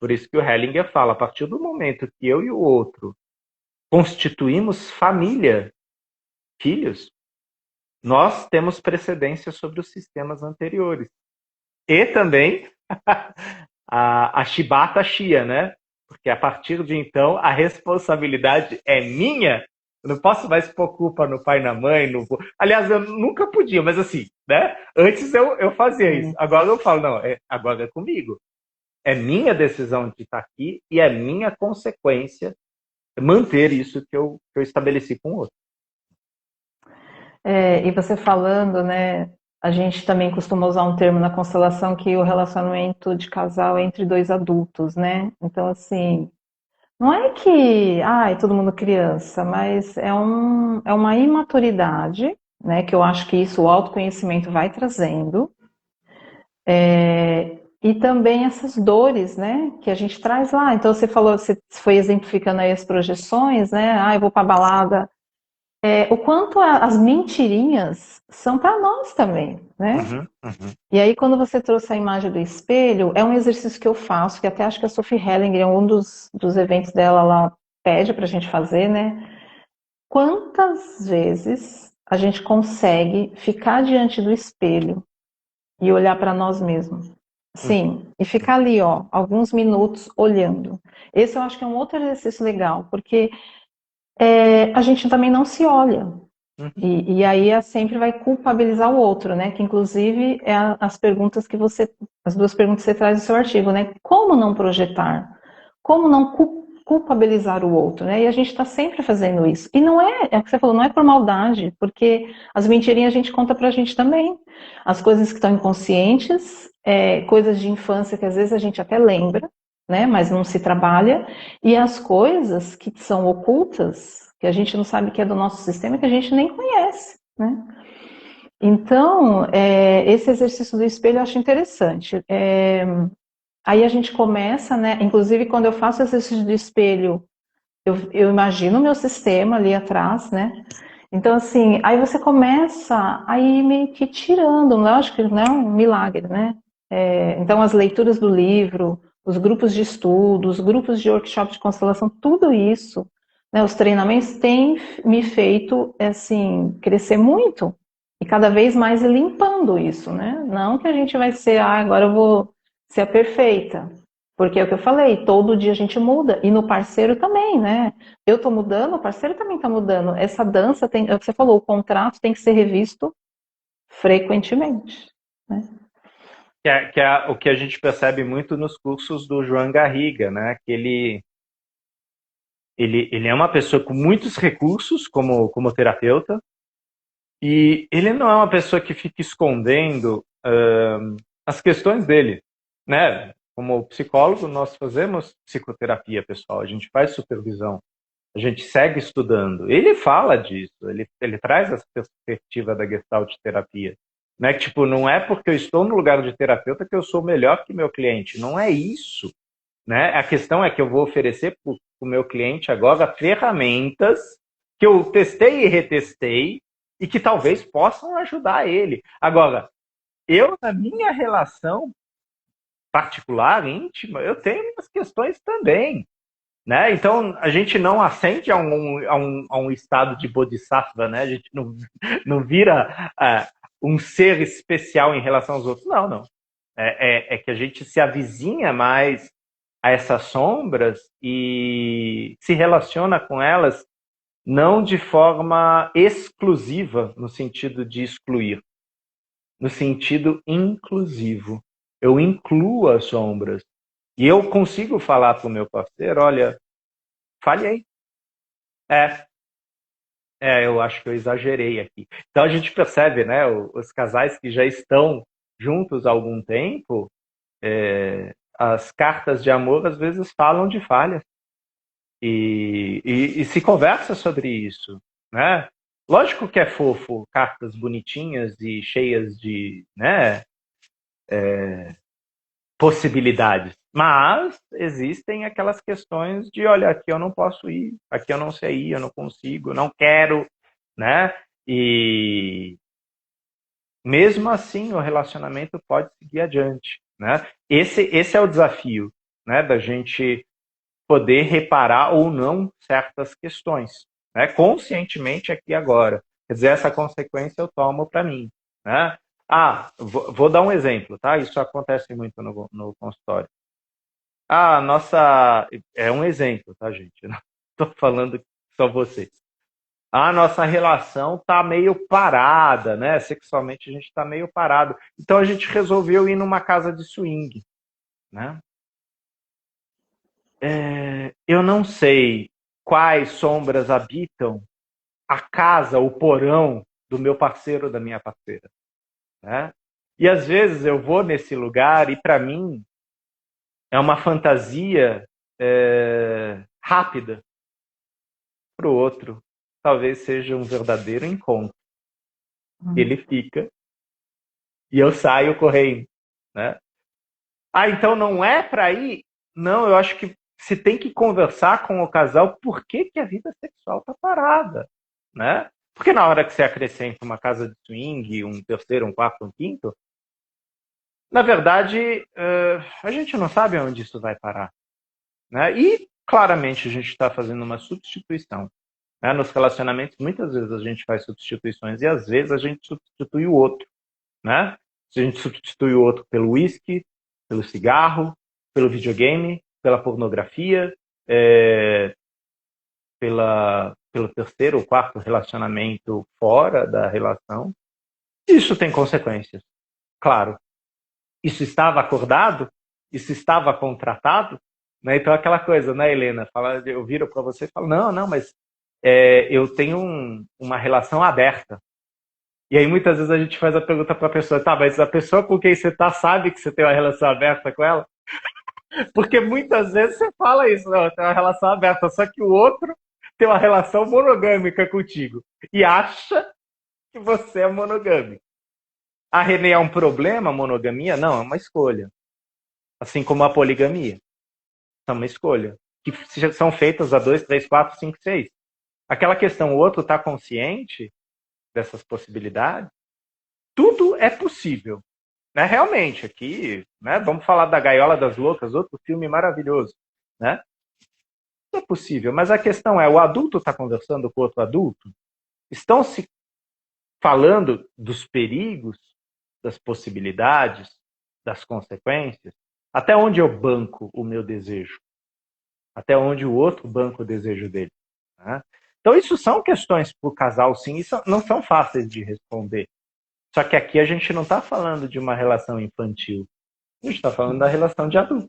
Speaker 2: Por isso que o Hellinger fala, a partir do momento que eu e o outro constituímos família, filhos, nós temos precedência sobre os sistemas anteriores. E também a Shibata Shia, né? Porque a partir de então a responsabilidade é minha. Eu não posso mais pôr culpa no pai e na mãe. Aliás, eu nunca podia, mas assim, né? Antes eu fazia isso. Agora eu falo, não, agora é comigo. É minha decisão de estar aqui e é minha consequência manter isso que eu estabeleci com o outro.
Speaker 1: E você falando, né? A gente também costuma usar um termo na constelação que o relacionamento de casal é entre dois adultos, né? Então, assim, Não é que, ai, todo mundo criança, mas é uma imaturidade, né? Que eu acho que isso o autoconhecimento vai trazendo. E também essas dores, né? Que a gente traz lá. Então você falou, você foi exemplificando aí as projeções, né? Ah, eu vou para balada. O quanto as mentirinhas são para nós também, né?
Speaker 2: Uhum, uhum.
Speaker 1: E aí, quando você trouxe a imagem do espelho, é um exercício que eu faço, que até acho que a Sophie Hellinger, em um dos eventos dela, ela pede para a gente fazer, né? Quantas vezes a gente consegue ficar diante do espelho e olhar para nós mesmos?
Speaker 2: Uhum.
Speaker 1: Sim, e ficar ali, ó, alguns minutos olhando. Esse eu acho que é um outro exercício legal, porque a gente também não se olha.
Speaker 2: Uhum.
Speaker 1: E aí sempre vai culpabilizar o outro, né? Que inclusive é as perguntas que as duas perguntas que você traz no seu artigo, né? Como não projetar? Como não culpabilizar o outro, né? E a gente está sempre fazendo isso. E não é o que você falou, não é por maldade, porque as mentirinhas a gente conta pra gente também. As coisas que estão inconscientes, coisas de infância que às vezes a gente até lembra, né? Mas não se trabalha. E as coisas que são ocultas, que a gente não sabe que é do nosso sistema, que a gente nem conhece, né? Então, esse exercício do espelho eu acho interessante. Aí a gente começa, né? Inclusive, quando eu faço exercício do espelho, eu imagino o meu sistema ali atrás, né? Então, assim, aí você começa a ir meio que tirando, lógico que não é um milagre, né? Então, as leituras do livro, os grupos de estudo, os grupos de workshop de constelação, tudo isso, né, os treinamentos têm me feito, assim, crescer muito e cada vez mais ir limpando isso, né? Não que a gente vai ser, agora eu vou ser a perfeita, porque é o que eu falei, todo dia a gente muda e no parceiro também, né? Eu tô mudando, o parceiro também tá mudando. Essa dança tem, é o que você falou, o contrato tem que ser revisto frequentemente, né?
Speaker 2: Que é o que a gente percebe muito nos cursos do João Garriga, né? Que ele é uma pessoa com muitos recursos como terapeuta, e ele não é uma pessoa que fica escondendo as questões dele, né? Como psicólogo, nós fazemos psicoterapia, pessoal, a gente faz supervisão, a gente segue estudando. Ele fala disso, ele traz essa perspectiva da Gestalt terapia. Né? Tipo, não é porque eu estou no lugar de terapeuta que eu sou melhor que meu cliente, não é isso. Né? A questão é que eu vou oferecer para o meu cliente agora ferramentas que eu testei e retestei e que talvez possam ajudar ele. Agora, eu, na minha relação particular, íntima, eu tenho minhas questões também. Né? Então, a gente não ascende a um estado de bodhisattva, né? A gente não vira um ser especial em relação aos outros. Não, não. É que a gente se avizinha mais a essas sombras e se relaciona com elas não de forma exclusiva, no sentido de excluir, no sentido inclusivo. Eu incluo as sombras. E eu consigo falar para o meu parceiro, olha, falhei. É, eu acho que eu exagerei aqui. Então a gente percebe, né, os casais que já estão juntos há algum tempo, as cartas de amor às vezes falam de falhas e se conversa sobre isso, né? Lógico que é fofo, cartas bonitinhas e cheias de, né, possibilidades. Mas existem aquelas questões de, olha, aqui eu não posso ir, aqui eu não sei ir, eu não consigo, não quero, né? E mesmo assim o relacionamento pode seguir adiante, né? Esse é o desafio, né, da gente poder reparar ou não certas questões, né? Conscientemente aqui e agora. Quer dizer, essa consequência eu tomo para mim, né? Vou dar um exemplo, tá? Isso acontece muito no consultório. Nossa. É um exemplo, tá, gente? Eu não estou falando só vocês. A nossa relação tá meio parada, né? Sexualmente a gente está meio parado. Então a gente resolveu ir numa casa de swing, né? Eu não sei quais sombras habitam a casa, o porão do meu parceiro ou da minha parceira, né? E às vezes eu vou nesse lugar e para mim é uma fantasia rápida. Para o outro, talvez seja um verdadeiro encontro. Ele fica e eu saio correndo, né? Ah, então não é para ir? Não, eu acho que se tem que conversar com o casal por que a vida sexual está parada, né? Porque na hora que você acrescenta uma casa de swing, um terceiro, um quarto, um quinto, na verdade, a gente não sabe onde isso vai parar, né? E claramente a gente está fazendo uma substituição, né? Nos relacionamentos, muitas vezes a gente faz substituições e às vezes a gente substitui o outro, né? Se a gente substitui o outro pelo whisky, pelo cigarro, pelo videogame, pela pornografia, pelo terceiro ou quarto relacionamento fora da relação, isso tem consequências. Claro, isso estava acordado? Isso estava contratado? Né? Então, aquela coisa, né, Helena? Eu viro para você e falo, não, mas eu tenho uma relação aberta. E aí, muitas vezes, a gente faz a pergunta para a pessoa, tá, mas a pessoa com quem você está sabe que você tem uma relação aberta com ela? Porque muitas vezes você fala isso, não, eu tenho uma relação aberta, só que o outro tem uma relação monogâmica contigo e acha que você é monogâmico. A Renê é um problema, a monogamia? Não, é uma escolha. Assim como a poligamia. É uma escolha. Que são feitas a 2, 3, 4, 5, 6. Aquela questão, o outro está consciente dessas possibilidades? Tudo é possível. Né? Realmente, aqui, né, vamos falar da Gaiola das Loucas, outro filme maravilhoso. Né? Tudo é possível, mas a questão é, o adulto está conversando com outro adulto? Estão se falando dos perigos, das possibilidades, das consequências? Até onde eu banco o meu desejo? Até onde o outro banca o desejo dele? Né? Então, isso são questões para o casal, sim, e não são fáceis de responder. Só que aqui a gente não está falando de uma relação infantil. A gente está falando da relação de adulto.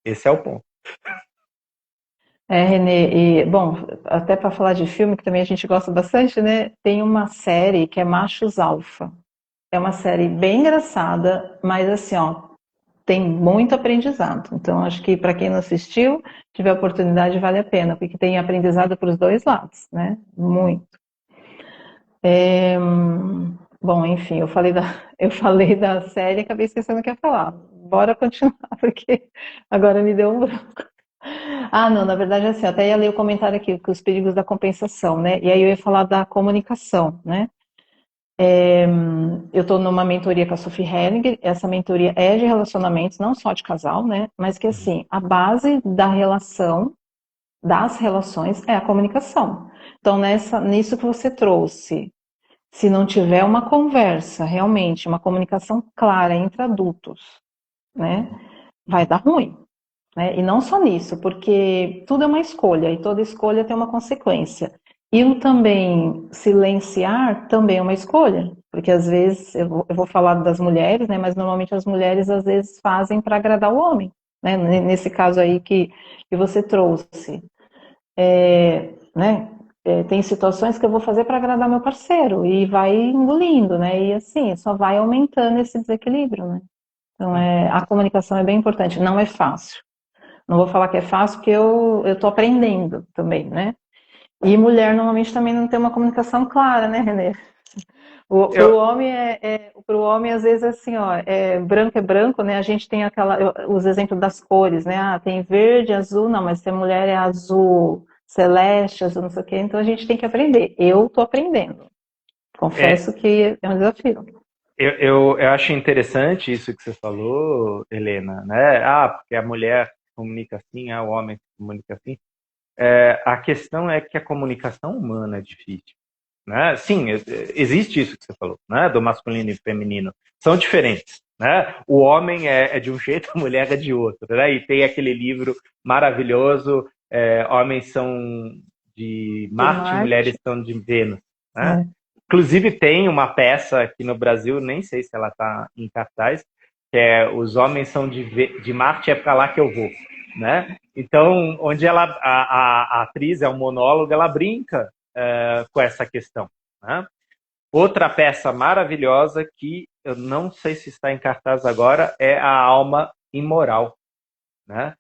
Speaker 2: Esse é o ponto.
Speaker 1: Renê, e, bom, até para falar de filme, que também a gente gosta bastante, né? Tem uma série que é Machos Alfa. É uma série bem engraçada, mas assim, ó, tem muito aprendizado. Então, acho que para quem não assistiu, tiver oportunidade, vale a pena, porque tem aprendizado para os dois lados, né? Muito. Bom, enfim, eu falei da série e acabei esquecendo o que ia falar. Bora continuar, porque agora me deu um branco. Ah, não, na verdade, assim, eu até ia ler o comentário aqui, que os perigos da compensação, né? E aí eu ia falar da comunicação, né? Eu estou numa mentoria com a Sophie Hellinger, essa mentoria é de relacionamentos, não só de casal, né? Mas que, assim, a base da relação, das relações, é a comunicação. Então, nisso que você trouxe, se não tiver uma conversa, realmente, uma comunicação clara entre adultos, né? Vai dar ruim. Né? E não só nisso, porque tudo é uma escolha e toda escolha tem uma consequência. E o também silenciar também é uma escolha, porque às vezes, eu vou falar das mulheres, né, mas normalmente as mulheres às vezes fazem para agradar o homem, né, nesse caso aí que você trouxe. Né, tem situações que eu vou fazer para agradar meu parceiro e vai engolindo, né, e assim, só vai aumentando esse desequilíbrio, né. Então, a comunicação é bem importante, não é fácil. Não vou falar que é fácil, porque eu estou aprendendo também, né? E mulher normalmente também não tem uma comunicação clara, né, Renê? Pro homem, às vezes, assim, ó, é branco, né? A gente tem os exemplos das cores, né? Ah, tem verde, azul, não, mas se a mulher é azul celeste, azul não sei o quê, então a gente tem que aprender. Eu estou aprendendo. Confesso que é um desafio.
Speaker 2: Eu acho interessante isso que você falou, Helena, né? Ah, porque a mulher comunica assim, o homem comunica assim. A questão é que a comunicação humana é difícil. Né? Sim, existe isso que você falou, né? Do masculino e feminino. São diferentes. Né? O homem é de um jeito, a mulher é de outro. Né? E tem aquele livro maravilhoso, Homens são de Marte, mulheres são de Vênus. Né? Inclusive tem uma peça aqui no Brasil, nem sei se ela está em cartaz, que é Os Homens são de Marte, é para lá que eu vou. Né? Então, onde a atriz é um monólogo, ela brinca com essa questão. Né? Outra peça maravilhosa que eu não sei se está em cartaz agora é A Alma Imoral, né?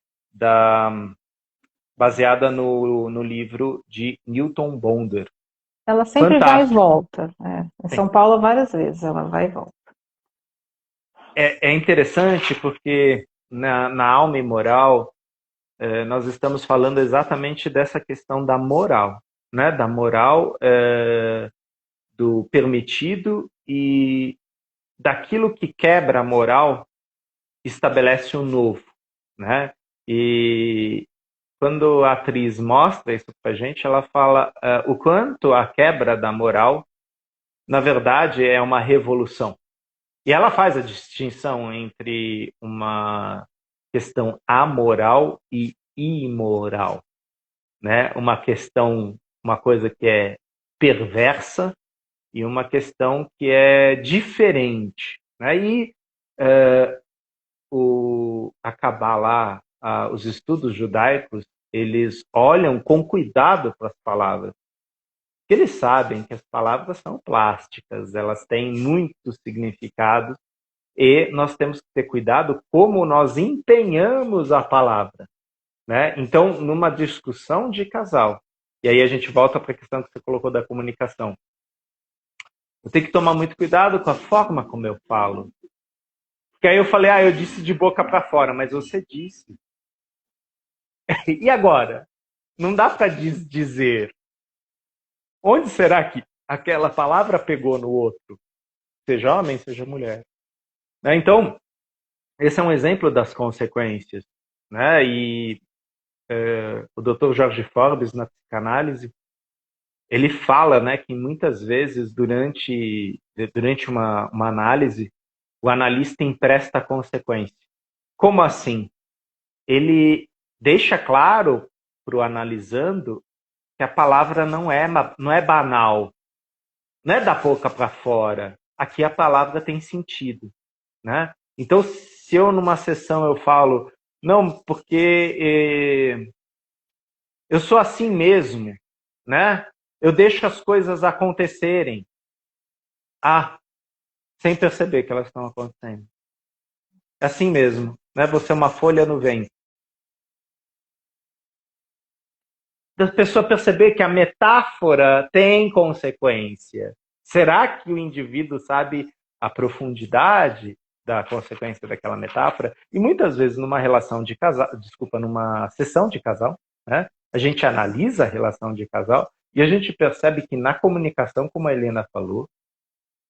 Speaker 2: baseada no livro de Newton Bonder.
Speaker 1: Ela sempre vai e
Speaker 2: Fantástico.
Speaker 1: volta. Em São Paulo, várias vezes, ela vai e volta.
Speaker 2: É interessante porque na alma e moral, nós estamos falando exatamente dessa questão da moral, né? Da moral do permitido e daquilo que quebra a moral estabelece o novo, né? E quando a atriz mostra isso pra gente, ela fala o quanto a quebra da moral, na verdade, é uma revolução. E ela faz a distinção entre uma questão amoral e imoral, né? Uma questão, uma coisa que é perversa e uma questão que é diferente, né? E a Kabbalah, os estudos judaicos, eles olham com cuidado para as palavras. Porque eles sabem que as palavras são plásticas, elas têm muitos significados e nós temos que ter cuidado como nós empenhamos a palavra, né? Então, numa discussão de casal, e aí a gente volta para a questão que você colocou da comunicação. Eu tenho que tomar muito cuidado com a forma como eu falo. Porque aí eu falei, eu disse de boca para fora, mas você disse. E agora? Não dá para dizer. Onde será que aquela palavra pegou no outro? Seja homem, seja mulher. Então, esse é um exemplo das consequências, né? E o Dr. Jorge Forbes, na psicanálise, ele fala, né, que muitas vezes durante uma análise, o analista empresta a consequência. Como assim? Ele deixa claro para o analisando que a palavra não é banal, não é da boca para fora. Aqui a palavra tem sentido, né? Então, se eu numa sessão eu falo, não, porque eu sou assim mesmo, né? Eu deixo as coisas acontecerem. Sem perceber que elas estão acontecendo. É assim mesmo, né? Você é uma folha no vento. Da pessoa perceber que a metáfora tem consequência. Será que o indivíduo sabe a profundidade da consequência daquela metáfora? E muitas vezes numa relação de casal, numa sessão de casal, né? A gente analisa a relação de casal e a gente percebe que na comunicação, como a Helena falou,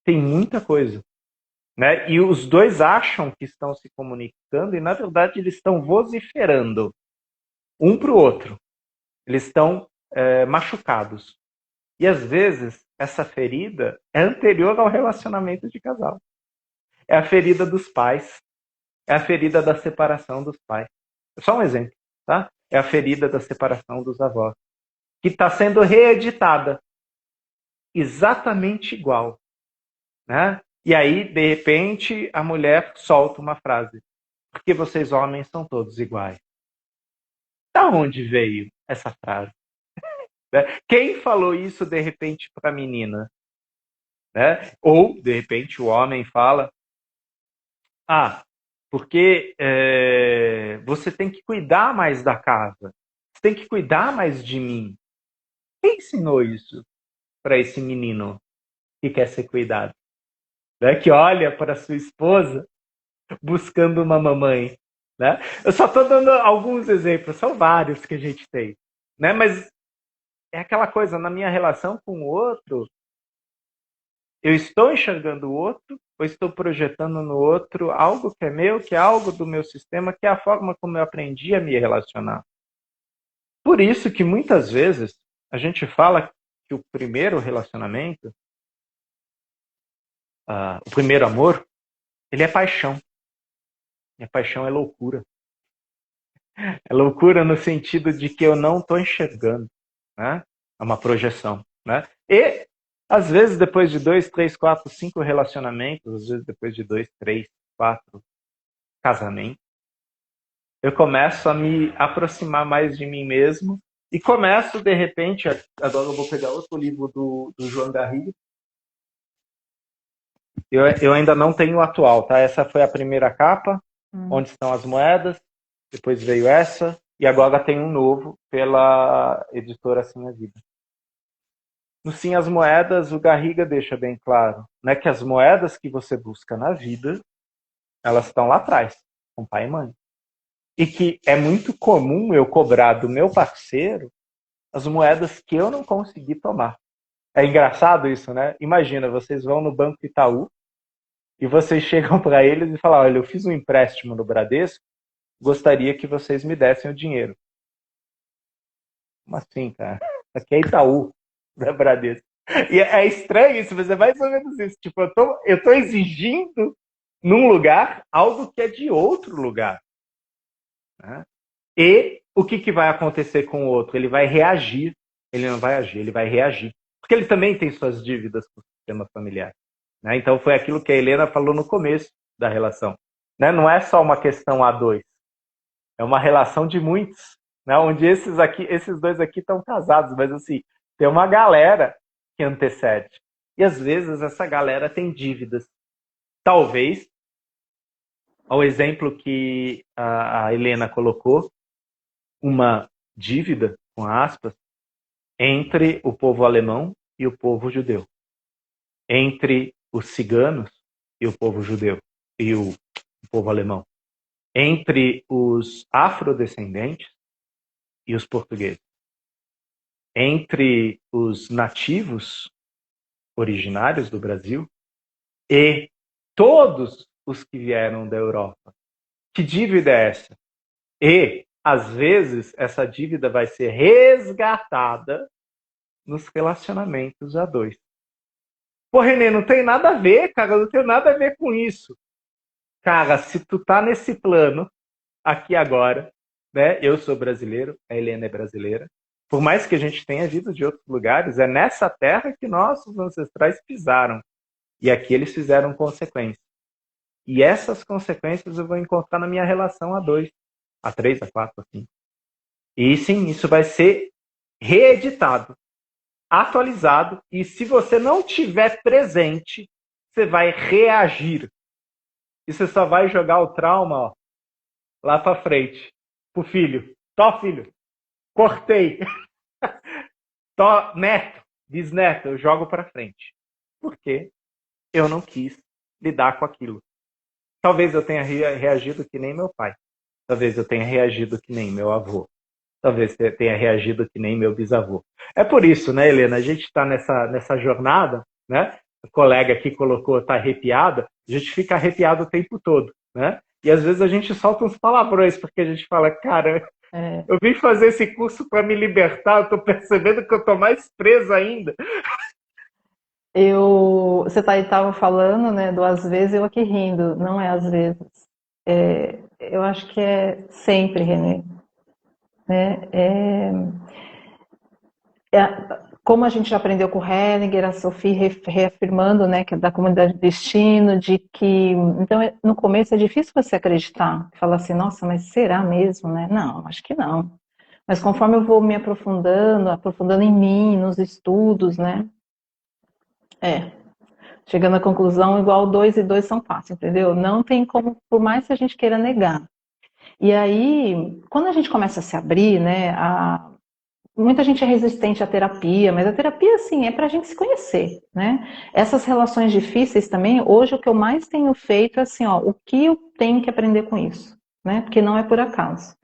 Speaker 2: tem muita coisa, né? E os dois acham que estão se comunicando e, na verdade, eles estão vociferando um para o outro. Eles estão machucados. E, às vezes, essa ferida é anterior ao relacionamento de casal. É a ferida dos pais. É a ferida da separação dos pais. É só um exemplo, tá? É a ferida da separação dos avós. Que está sendo reeditada. Exatamente igual, né? E aí, de repente, a mulher solta uma frase. Porque vocês homens são todos iguais. Da onde veio essa frase? Né? Quem falou isso, de repente, para a menina? Né? Ou, de repente, o homem fala, porque você tem que cuidar mais da casa. Você tem que cuidar mais de mim. Quem ensinou isso para esse menino que quer ser cuidado? Né? Que olha para sua esposa buscando uma mamãe. Né? Eu só estou dando alguns exemplos, são vários que a gente tem. Né? Mas é aquela coisa, na minha relação com o outro, eu estou enxergando o outro ou estou projetando no outro algo que é meu, que é algo do meu sistema, que é a forma como eu aprendi a me relacionar. Por isso que muitas vezes a gente fala que o primeiro relacionamento, o primeiro amor, ele é paixão. E a paixão é loucura. É loucura no sentido de que eu não estou enxergando. Né? É uma projeção. Né? E, às vezes, depois de 2, 3, 4, 5 relacionamentos, às vezes depois de 2, 3, 4 casamentos, eu começo a me aproximar mais de mim mesmo e começo, de repente, agora eu vou pegar outro livro do João Garrido. Eu ainda não tenho o atual, tá? Essa foi a primeira capa, onde estão as moedas. Depois veio essa, e agora tem um novo pela editora Assim a Vida. No Sim as Moedas, o Garriga deixa bem claro, né, que as moedas que você busca na vida, elas estão lá atrás, com pai e mãe. E que é muito comum eu cobrar do meu parceiro as moedas que eu não consegui tomar. É engraçado isso, né? Imagina, vocês vão no Banco Itaú e vocês chegam para eles e falam, olha, eu fiz um empréstimo no Bradesco, gostaria que vocês me dessem o dinheiro. Como assim, cara? Aqui é Itaú, não é Bradesco. E é estranho isso, mas é mais ou menos isso. Tipo, eu tô exigindo num lugar algo que é de outro lugar. Né? E o que vai acontecer com o outro? Ele vai reagir. Ele não vai agir, ele vai reagir. Porque ele também tem suas dívidas com o sistema familiar. Né? Então foi aquilo que a Helena falou no começo da relação. Né? Não é só uma questão a dois. É uma relação de muitos. Né? Onde esses dois aqui estão casados, mas assim, tem uma galera que antecede. E às vezes essa galera tem dívidas. Talvez, ao exemplo que a Helena colocou, uma dívida, com aspas, entre o povo alemão e o povo judeu. Entre os ciganos e o povo judeu e o povo alemão. Entre os afrodescendentes e os portugueses. Entre os nativos originários do Brasil e todos os que vieram da Europa. Que dívida é essa? E, às vezes, essa dívida vai ser resgatada nos relacionamentos a dois. Pô, Renê, não tem nada a ver, cara, não tem nada a ver com isso. Cara, se tu tá nesse plano, aqui agora, né? Eu sou brasileiro, a Helena é brasileira. Por mais que a gente tenha vindo de outros lugares, é nessa terra que nossos ancestrais pisaram. E aqui eles fizeram consequências. E essas consequências eu vou encontrar na minha relação a dois, a três, a quatro, a cinco. E sim, isso vai ser reeditado, atualizado, e se você não tiver presente, você vai reagir. E você só vai jogar o trauma, ó, lá para frente, pro filho. Tó, filho, cortei. Tó, neto, bisneto, eu jogo para frente. Por quê? Eu não quis lidar com aquilo. Talvez eu tenha reagido que nem meu pai. Talvez eu tenha reagido que nem meu avô. Talvez eu tenha reagido que nem meu bisavô. É por isso, né, Helena? A gente está nessa jornada, né? A colega aqui colocou, está arrepiada. A gente fica arrepiado o tempo todo, né? E às vezes a gente solta uns palavrões, porque a gente fala, cara, eu vim fazer esse curso para me libertar, eu estou percebendo que eu estou mais presa ainda.
Speaker 1: Você estava falando, né, do às vezes, eu aqui rindo, não é às vezes. Eu acho que é sempre, Renê. Né? Como a gente já aprendeu com o Hellinger, a Sophie reafirmando, né, que é da comunidade de destino, de que, então, no começo é difícil você acreditar, falar assim, nossa, mas será mesmo, né? Não, acho que não. Mas conforme eu vou me aprofundando em mim, nos estudos, né? Chegando à conclusão, igual 2 e 2 são 4, entendeu? Não tem como, por mais que a gente queira negar. E aí, quando a gente começa a se abrir, né, muita gente é resistente à terapia, mas a terapia, assim, é para a gente se conhecer, né? Essas relações difíceis também, hoje o que eu mais tenho feito é assim, ó, o que eu tenho que aprender com isso, né? Porque não é por acaso.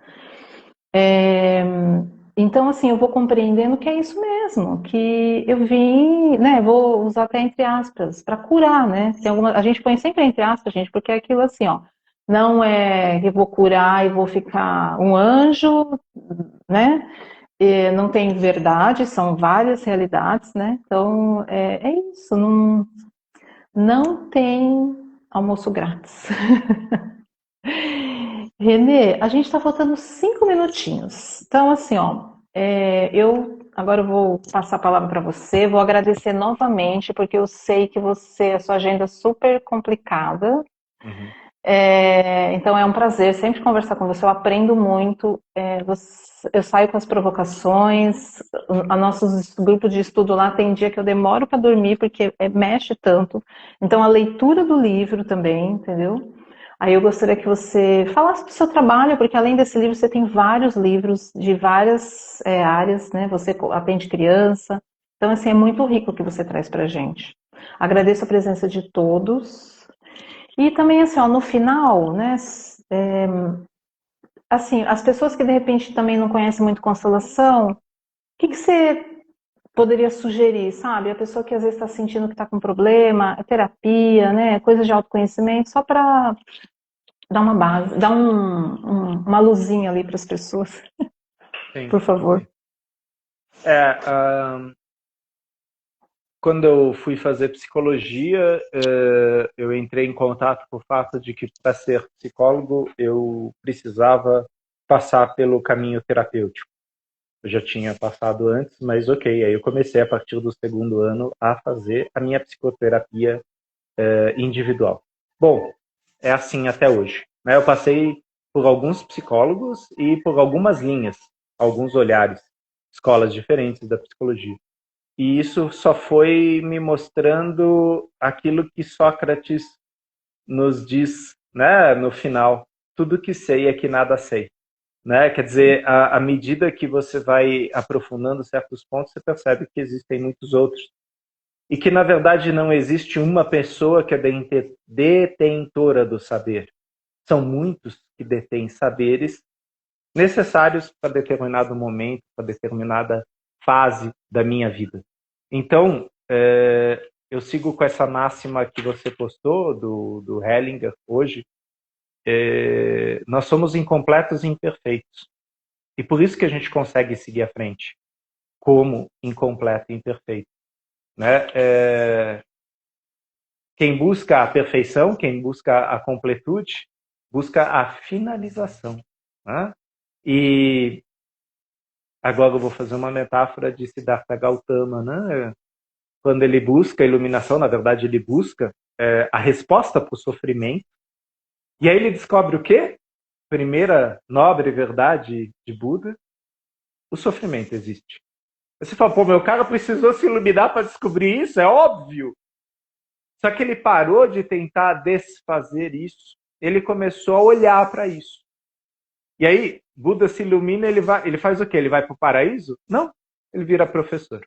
Speaker 1: Então, assim, eu vou compreendendo que é isso mesmo, que eu vim, né, vou usar até entre aspas, para curar, né? A gente põe sempre entre aspas, gente, porque é aquilo assim, ó, não é que eu vou curar e vou ficar um anjo, né? E não tem verdade, são várias realidades, né? Então, é isso, não tem almoço grátis. Renê, a gente está faltando 5 minutinhos. Então, assim, ó, agora eu vou passar a palavra para você, vou agradecer novamente, porque eu sei que a sua agenda é super complicada.
Speaker 2: Uhum.
Speaker 1: Então é um prazer sempre conversar com você, eu aprendo muito, eu saio com as provocações, a nossos grupos de estudo lá tem dia que eu demoro para dormir, porque mexe tanto. Então a leitura do livro também, entendeu? Aí eu gostaria que você falasse do seu trabalho, porque além desse livro você tem vários livros de várias áreas, né? Você atende criança, então assim é muito rico o que você traz para a gente. Agradeço a presença de todos e também assim, ó, no final, né? Assim, as pessoas que de repente também não conhecem muito constelação, o que você poderia sugerir, sabe? A pessoa que às vezes está sentindo que está com problema, terapia, né? Coisas de autoconhecimento, só para dar uma base, dar uma luzinha ali para as pessoas,
Speaker 2: Sim.
Speaker 1: por favor.
Speaker 2: É, quando eu fui fazer psicologia, eu entrei em contato com o fato de que para ser psicólogo eu precisava passar pelo caminho terapêutico. Eu já tinha passado antes, mas ok. Aí eu comecei a partir do segundo ano a fazer a minha psicoterapia individual. Bom, é assim até hoje, né? Eu passei por alguns psicólogos e por algumas linhas, alguns olhares, escolas diferentes da psicologia. E isso só foi me mostrando aquilo que Sócrates nos diz, né, no final: tudo que sei é que nada sei. Né? Quer dizer, à medida que você vai aprofundando certos pontos, você percebe que existem muitos outros. E que, na verdade, não existe uma pessoa que é detentora do saber. São muitos que detêm saberes necessários para determinado momento, para determinada fase da minha vida. Então, eu sigo com essa máxima que você postou, do Hellinger, hoje. Nós somos incompletos e imperfeitos. E por isso que a gente consegue seguir à frente, como incompleto e imperfeito. Né? Quem busca a perfeição, quem busca a completude, busca a finalização. Né? E agora eu vou fazer uma metáfora de Siddhartha Gautama. Né? Quando ele busca a iluminação, na verdade ele busca a resposta para o sofrimento. E aí ele descobre o quê? Primeira nobre verdade de Buda: o sofrimento existe. Você fala, pô, meu cara precisou se iluminar para descobrir isso, é óbvio. Só que ele parou de tentar desfazer isso, ele começou a olhar para isso. E aí, Buda se ilumina, ele faz o quê? Ele vai para o paraíso? Não, ele vira professor.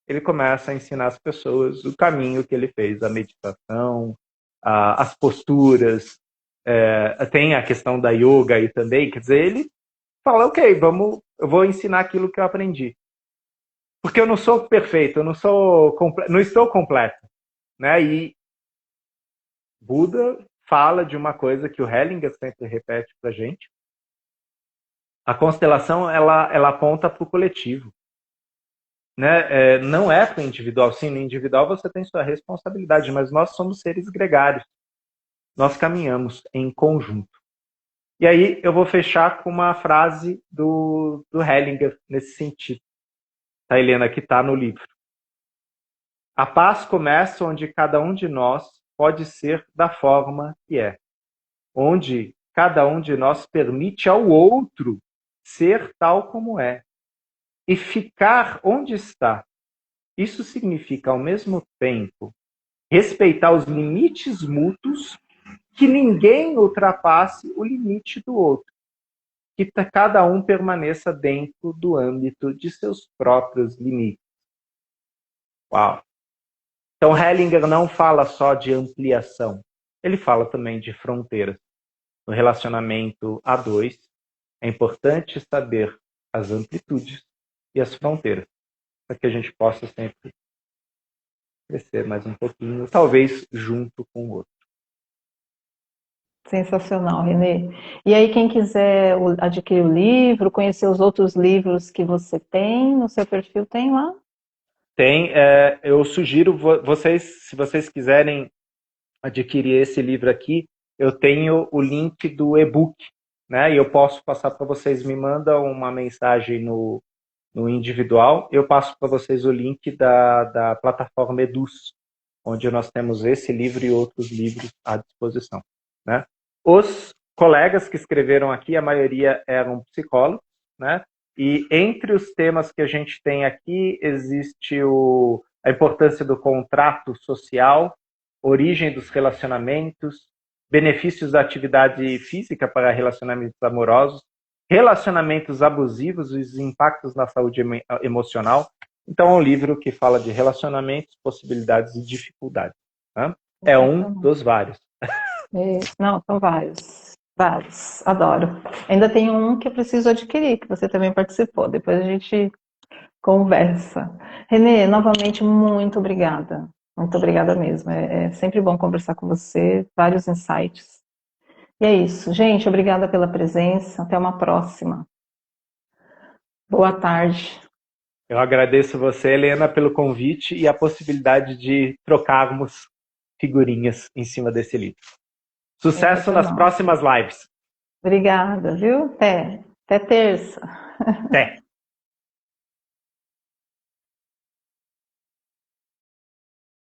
Speaker 2: Ele começa a ensinar as pessoas o caminho que ele fez, a meditação, as posturas, tem a questão da yoga aí também, quer dizer, ele fala, ok, eu vou ensinar aquilo que eu aprendi. Porque eu não sou perfeito, eu não não estou completo. Né? E Buda fala de uma coisa que o Hellinger sempre repete para a gente: a constelação ela aponta para o coletivo, né? Não é para o individual. Sim, no individual você tem sua responsabilidade, mas nós somos seres gregários, nós caminhamos em conjunto. E aí eu vou fechar com uma frase do Hellinger nesse sentido, tá, Helena, que está no livro. A paz começa onde cada um de nós pode ser da forma que é, onde cada um de nós permite ao outro ser tal como é e ficar onde está. Isso significa, ao mesmo tempo, respeitar os limites mútuos, que ninguém ultrapasse o limite do outro, que cada um permaneça dentro do âmbito de seus próprios limites. Uau! Então, Hellinger não fala só de ampliação, ele fala também de fronteiras. No relacionamento a dois, é importante saber as amplitudes e as fronteiras, para que a gente possa sempre crescer mais um pouquinho, talvez junto com o outro.
Speaker 1: Sensacional, Renê. E aí, quem quiser adquirir o livro, conhecer os outros livros que você tem no seu perfil, tem lá?
Speaker 2: Tem, eu sugiro vocês, se vocês quiserem adquirir esse livro aqui, eu tenho o link do e-book, né? E eu posso passar para vocês, me mandam uma mensagem no individual, eu passo para vocês o link da plataforma Eduz, onde nós temos esse livro e outros livros à disposição. Né? Os colegas que escreveram aqui, a maioria eram psicólogos, né? E entre os temas que a gente tem aqui, existe a importância do contrato social, origem dos relacionamentos, benefícios da atividade física para relacionamentos amorosos, relacionamentos abusivos e os impactos na saúde emocional. Então, é um livro que fala de relacionamentos, possibilidades e dificuldades. Né? É um dos vários.
Speaker 1: Não, são vários. Vários. Adoro. Ainda tem um que eu preciso adquirir, que você também participou. Depois a gente conversa. Renê, novamente, muito obrigada. Muito obrigada mesmo. É sempre bom conversar com você, vários insights. E é isso. Gente, obrigada pela presença. Até uma próxima. Boa tarde.
Speaker 2: Eu agradeço você, Helena, pelo convite e a possibilidade de trocarmos figurinhas em cima desse livro. Sucesso nas próximas lives.
Speaker 1: Obrigada, viu? Até terça.
Speaker 2: Até.